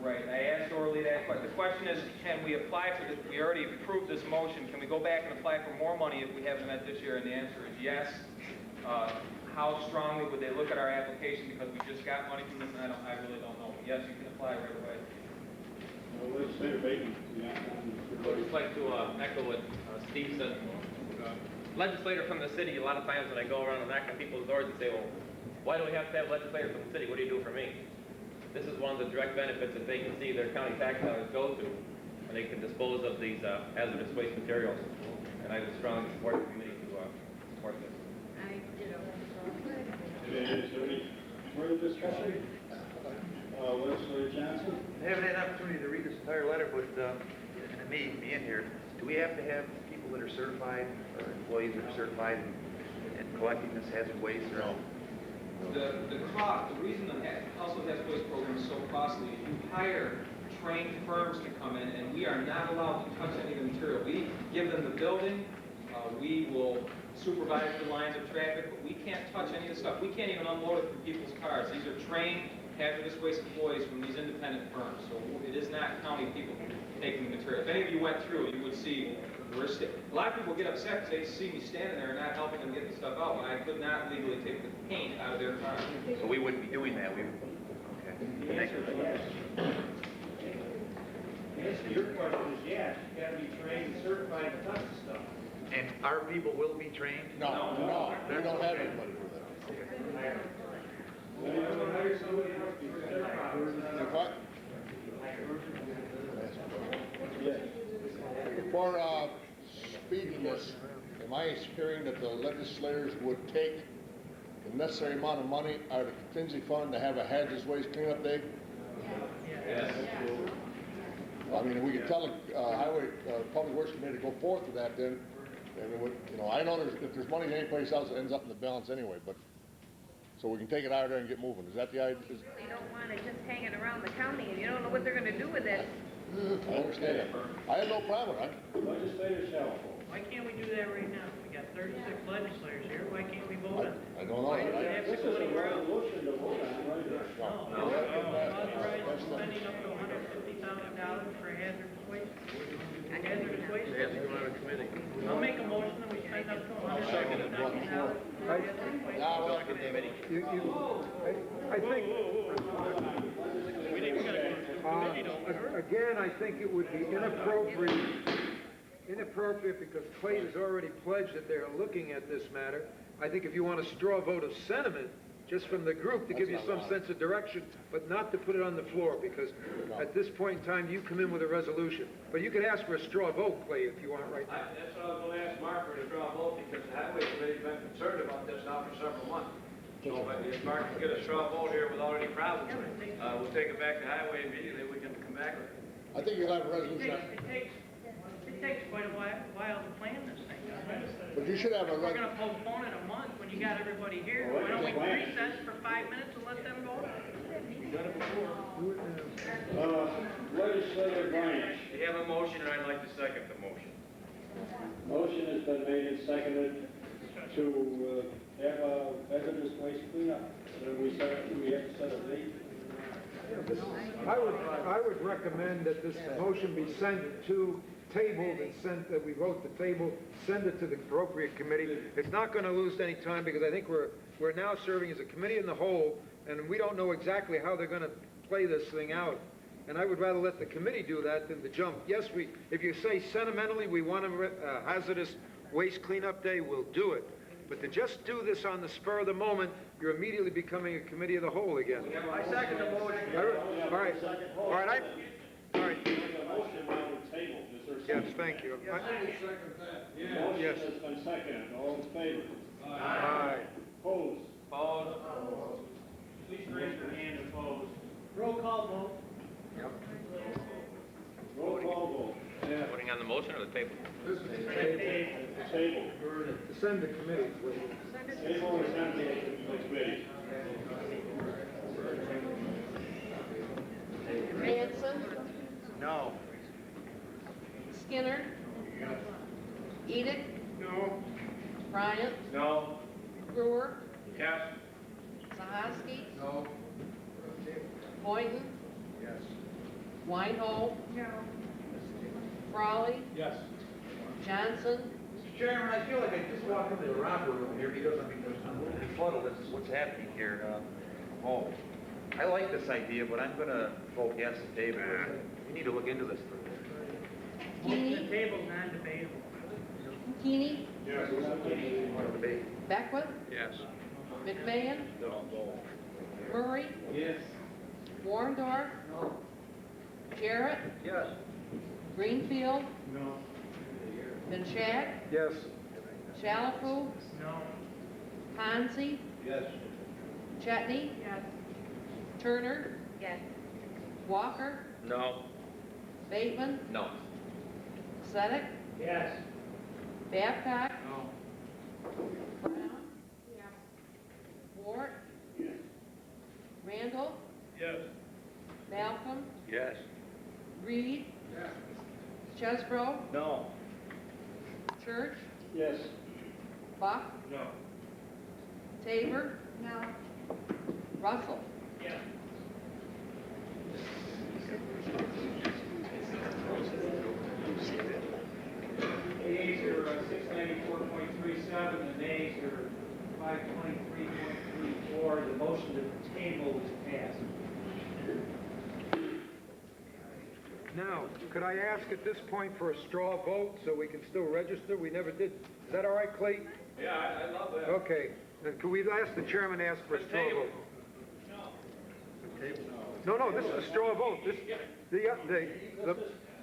Right, I asked Orly that question. The question is, can we apply for this? We already approved this motion. Can we go back and apply for more money if we haven't met this year? And the answer is yes. How strongly would they look at our application because we just got money from them? I really don't know. But yes, you can apply right away. Legislator Bateman, I'd just like to echo what Steve said. Legislator from the city, a lot of times when I go around and knock on people's doors and say, well, why do we have to have legislators from the city? What do you do for me? This is one of the direct benefits that they can see their county tax dollars go to when they can dispose of these hazardous waste materials. And I would strongly support the committee to support this. I did is there any further discussion? Legislator Johnson? I haven't had an opportunity to read this entire letter, but, and me in here, do we have to have people that are certified, or employees that are certified in collecting this hazard waste? Or no? The cost, the reason the household hazardous waste program is so costly is you hire trained firms to come in, and we are not allowed to touch any of the material. We give them the building, we will supervise the lines of traffic, but we can't touch any of the stuff. We can't even unload it from people's cars. These are trained hazardous waste employees from these independent firms. So it is not county people taking the material. If any of you went through, you would see a lot of people get upset because they see me standing there and not helping them get the stuff out, but I could not legally take the paint out of their car. So we wouldn't be doing that, okay. Thank you. The answer to your question is yes, you gotta be trained and certified to touch the stuff. And our people will be trained? No, we don't have anybody for that. For speediness, am I hearing that the legislators would take the necessary amount of money out of the contingency fund to have a hazardous waste cleanup day? Yes. I mean, we could tell the Highway Public Works Committee to go forth with that then, and it would, I know if there's money anyplace else, it ends up in the balance anyway, but, so we can take it out of there and get moving. Is that the idea? They don't want it just hanging around the county, and you don't know what they're gonna do with it. I understand that. I have no problem with it. Legislators shall. Why can't we do that right now? We got 36 legislators here, why can't we vote on it? I don't know. Why do we have to This go is a anywhere else? resolution to vote on right here. No, authorize spending up to $150,000 for hazardous waste. Hazardous waste? I'll make a motion that we spend up to $150,000 for hazardous waste. I think, again, I think it would be inappropriate because Clayton has already pledged that they're looking at this matter. I think if you want a straw vote of sentiment, just from the group to give you some sense of direction, but not to put it on the floor, because at this point in time, you come in with a resolution. But you can ask for a straw vote, Clay, if you want right now. That's what I was going to ask Mark for the straw vote, because the Highway Committee's been concerned about this now for several months. So if Mark can get a straw vote here without any problems, we'll take it back to Highway immediately, we can come back with it. I think you'll have a resolution. It takes quite a while to plan this thing, doesn't it? But you should have a We're resolution. gonna postpone it a month when you got everybody here. Why don't we recess for 5 minutes and let them vote? Legislator Bryant. You have a motion, and I'd like to second the motion. Motion has been made and seconded to have a hazardous waste cleanup. Do we have to set a date? I would recommend that this motion be sent to, tabled and sent, that we vote the table, send it to the appropriate committee. It's not going to lose any time because I think we're now serving as a committee in the whole, and we don't know exactly how they're going to play this thing out. And I would rather let the committee do that than to jump. Yes, if you say sentimentally we want a hazardous waste cleanup day, we'll do it. But to just do this on the spur of the moment, you're immediately becoming a committee of the whole again. I second the motion. All right. Yes, thank you. Motion Yes. has been seconded. All in favor? Aye. Opposed? Please raise your hand opposed. Roll call vote. Roll call vote. Voting on the motion or the table? Table. To send to committee, please. Table is sent to the committee. Manson, No. Skinner, Edick, No. Bryant, No. Brewer, Yes. Sahaski, No. Boynton, Yes. Weinhold, No. Frawley, Yes. Johnson, Mr. Chairman, I feel like I just walked into the romper room here because I'm a little befuddled as to what's happening here. I like this idea, but I'm going to vote yes to table it. We need to look into this further. The Keeney, table's non-debatable. Keeney, Yes. Want to debate? Beckwith, Yes. McMahon, Murray, Yes. Warndorf, Jarrett, Yes. Greenfield, No. Benchak, Yes. Shalfo, No. Hansi, Yes. Chetney, Yes. Turner, Yes. Walker, No. Bateman, No. Sedek, Yes. Babcock, No. Brown, Ward, Randall, Yes. Malcolm, Yes. Reed, Chesbro, No. Church, Yes. Buck, No. Tabor, No. Russell. Yes. 94.37, the nays are 523.34. The motion to table is passed. Now, could I ask at this point for a straw vote so we can still register? We never did. Is that all right, Clay? Yeah, I love that. Okay. Then could we ask the chairman to ask for a straw vote? No, this is a straw vote.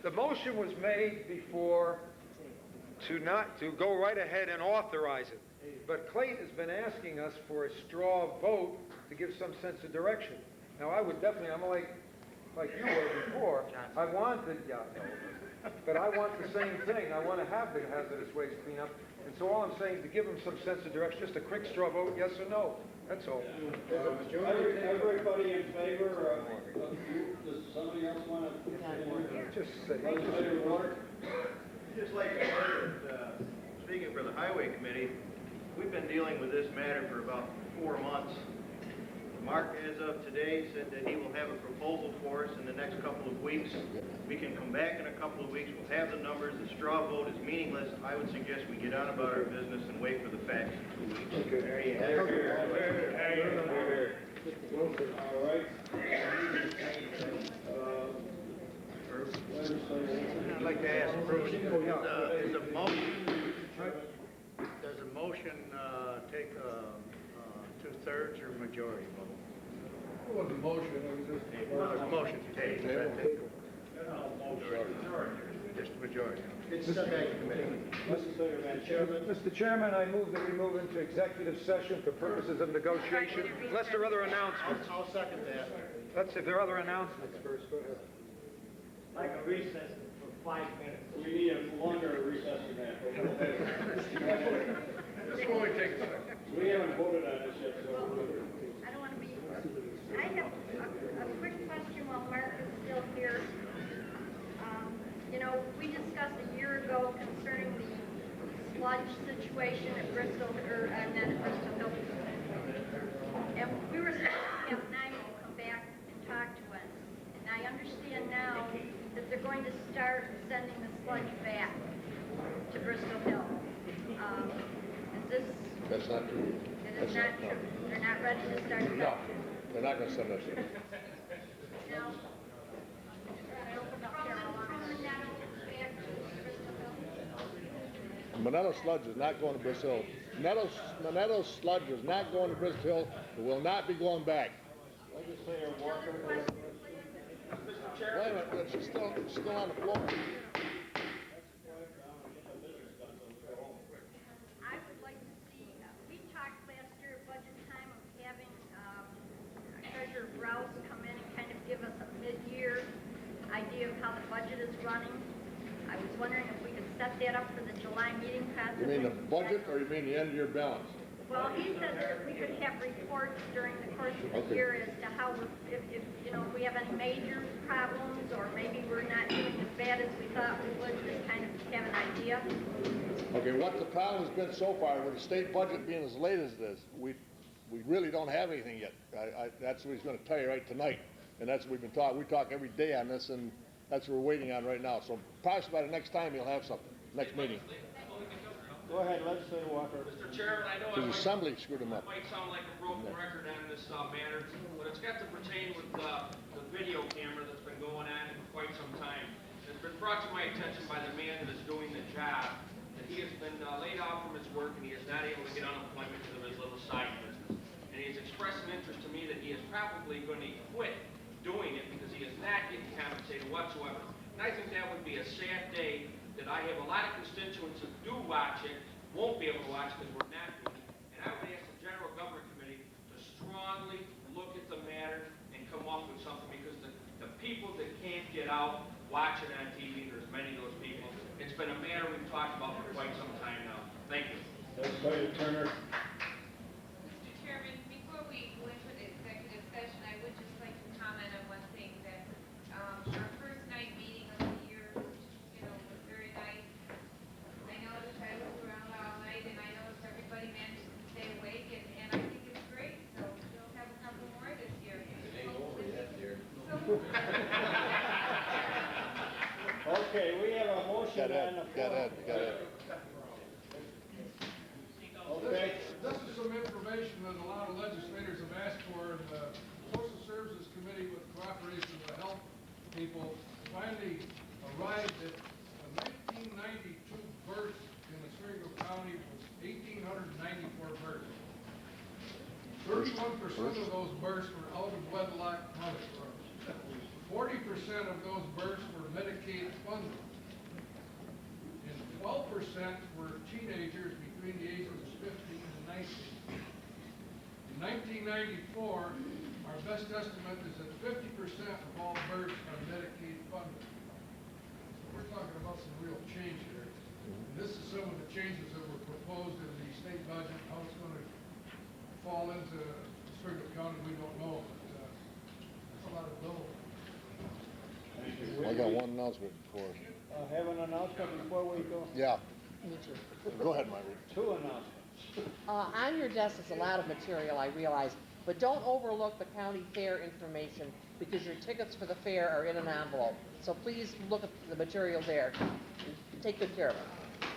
The motion was made before to go right ahead and authorize it. But Clayton has been asking us for a straw vote to give some sense of direction. Now, I would definitely, I'm like you were before, I wanted, but I want the same thing. I want to have the hazardous waste cleanup. And so all I'm saying is to give them some sense of direction, just a quick straw vote, yes or no. That's all. Everybody in favor, does somebody else want to? Just say. Legislator Walker? Just like to say that, speaking for the Highway Committee, we've been dealing with this matter for about 4 months. Mark, as of today, said that he will have a proposal for us in the next couple of weeks. We can come back in a couple of weeks, we'll have the numbers, the straw vote is meaningless. I would suggest we get on about our business and wait for the facts in 2 weeks. Okay. There you have it. All right. I'd like to ask Bruce, does a motion take 2/3 or majority vote? It was a motion, it was just. It was a motion to table. Just majority. It's sent back to committee. Mr. Chairman, I move that we move into executive session for purposes of negotiation, unless there are other announcements. I'll second that. Let's, if there are other announcements first, go ahead. Like a recess for 5 minutes. We need a longer recess than that. This will only take a second. We haven't voted on this yet, so. I don't want to be, I have a quick question while Mark is still here. You know, we discussed a year ago concerning the sludge situation at Bristol, or not at Bristol Hill. And we were supposed to have NIMO come back and talk to us. And I understand now that they're going to start sending the sludge back to Bristol Hill. Is this? That's not true. It is not true. They're not ready to start it No, back. they're not going to send us in. Now, Monetto sludge is not going to Bristol Hill. Monetto sludge is not going to Bristol Hill. It will not be going back. Legislator Walker. Wait a minute, she's still on the floor. I would like to see, we talked last year at budget time of having Treasurer Browse come in and kind of give us a mid-year idea of how the budget is running. I was wondering if we could set that up for the July meeting, possibly. You mean the budget or you mean the end of your balance? Well, he said that we could have reports during the course of the Okay. year as to how, if you know, if we have any major problems, or maybe we're not doing as bad as we thought we would, just kind of have an idea. Okay, what the problem has been so far with the state budget being as late as it is, we really don't have anything yet. That's what he's going to tell you right tonight. And that's what we've been talking. We talk every day on this, and that's what we're waiting on right now. So probably by the next time he'll have something, next meeting. Go ahead, Legislator Walker. Mr. Chairman, I know His assembly screwed him up. it might sound like a broken record on this matter, but it's got to pertain with the video camera that's been going on for quite some time. It's been brought to my attention by the man that is doing the job that he has been laid off from his work and he is not able to get unemployment because of his little side business. And he has expressed an interest to me that he is probably going to quit doing it because he is not getting compensated whatsoever. And I think that would be a sad day that I have a lot of constituents that do watch it, won't be able to watch because we're not doing it. And I would ask the General Government Committee to strongly look at the matter and come up with something because the people that can't get out watch it on TV, there's many of those people. It's been a matter we've talked about for quite some time now. Thank you. Legislator Turner. Mr. Chairman, before we go into the executive session, I would just like to comment on one thing that our first night meeting of the year, you know, was very nice. I noticed I was around all night and I noticed everybody managed to stay awake and I think it's great. So we'll have a couple more this year. Okay, we have a motion on the floor. Got it. 31% of those births were out of wedlock mothers. 40% of those births were Medicaid funded. And 12% were teenagers between the ages of 15 and 19. In 1994, our best estimate is that 50% of all births are Medicaid funded. So we're talking about some real change here. And this is some of the changes that were proposed in the state budget. How it's going to fall into Oswego County, we don't know, but that's a lot of dough. I got one announcement before. Have an announcement before we go? Yeah, Me too. go ahead, Margaret. Two announcements. On your desk is a lot of material, I realize, but don't overlook the county fair information because your tickets for the fair are in an envelope. So please look at the material there and take good care of it.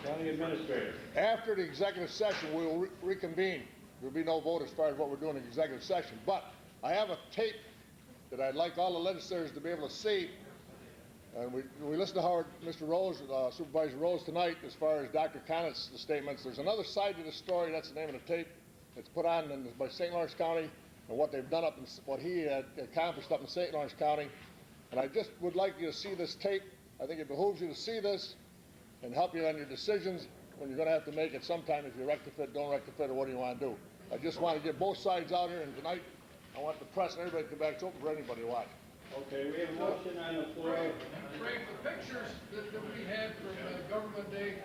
County Administrator. After the executive session, we will reconvene. There'll be no vote as far as what we're doing in the executive session. But I have a tape that I'd like all the legislators to be able to see. And we listened to Howard, Mr. Rose, Supervisor Rose tonight, as far as Dr. Connett's statements. There's another side to the story. That's the name of the tape. It's put on by St. Lawrence County and what they've done up in, what he had accomplished up in St. Lawrence County. And I just would like you to see this tape. I think it behooves you to see this and help you on your decisions when you're going to have to make it sometime, if you rectify, don't rectify, or what do you want to do. I just want to get both sides out here, and tonight I want the press and everybody to come back. It's open for anybody to watch. Okay, we have a motion on the floor. Frank, the pictures that we had from Government Day,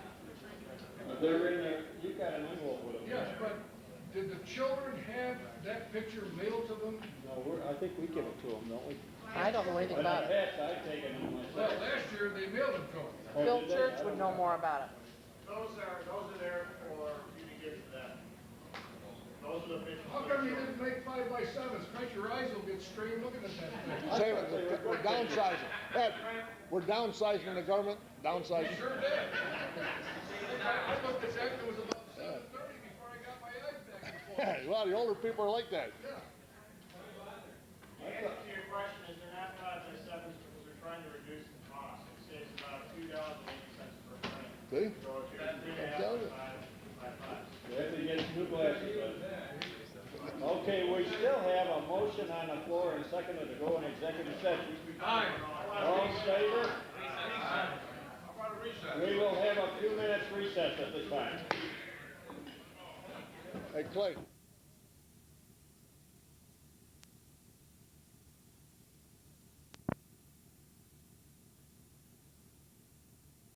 They're in there, you got an envelope with them. yes, but did the children have that picture mailed to them? No, I think we give it to them, don't we? I don't know anything about it. I've taken them Well, myself. last year they mailed them to them. Bill Church would know more about it. Those are there for you to give to them. Those are the pictures. How come you didn't make 5x7s? Crack your eyes, will get strained looking at that thing. Say it, we're downsizing. Ed, we're downsizing in the government, downsizing. Sure did. I looked at that, it was about 7:30 before I got my eyes back and forth. Well, the older people are like that. Yeah. The answer to your question is they're not 5x7s because we're trying to reduce the cost. It saves about $2.80 per frame. See? So if you're I'm telling you. 3.5 You have to get new glasses, bud. Okay, we still have a motion on the floor and seconded to go in executive session. Aye. All in favor? How about a recess? We will have a few minutes recess at this time. Hey, Clay.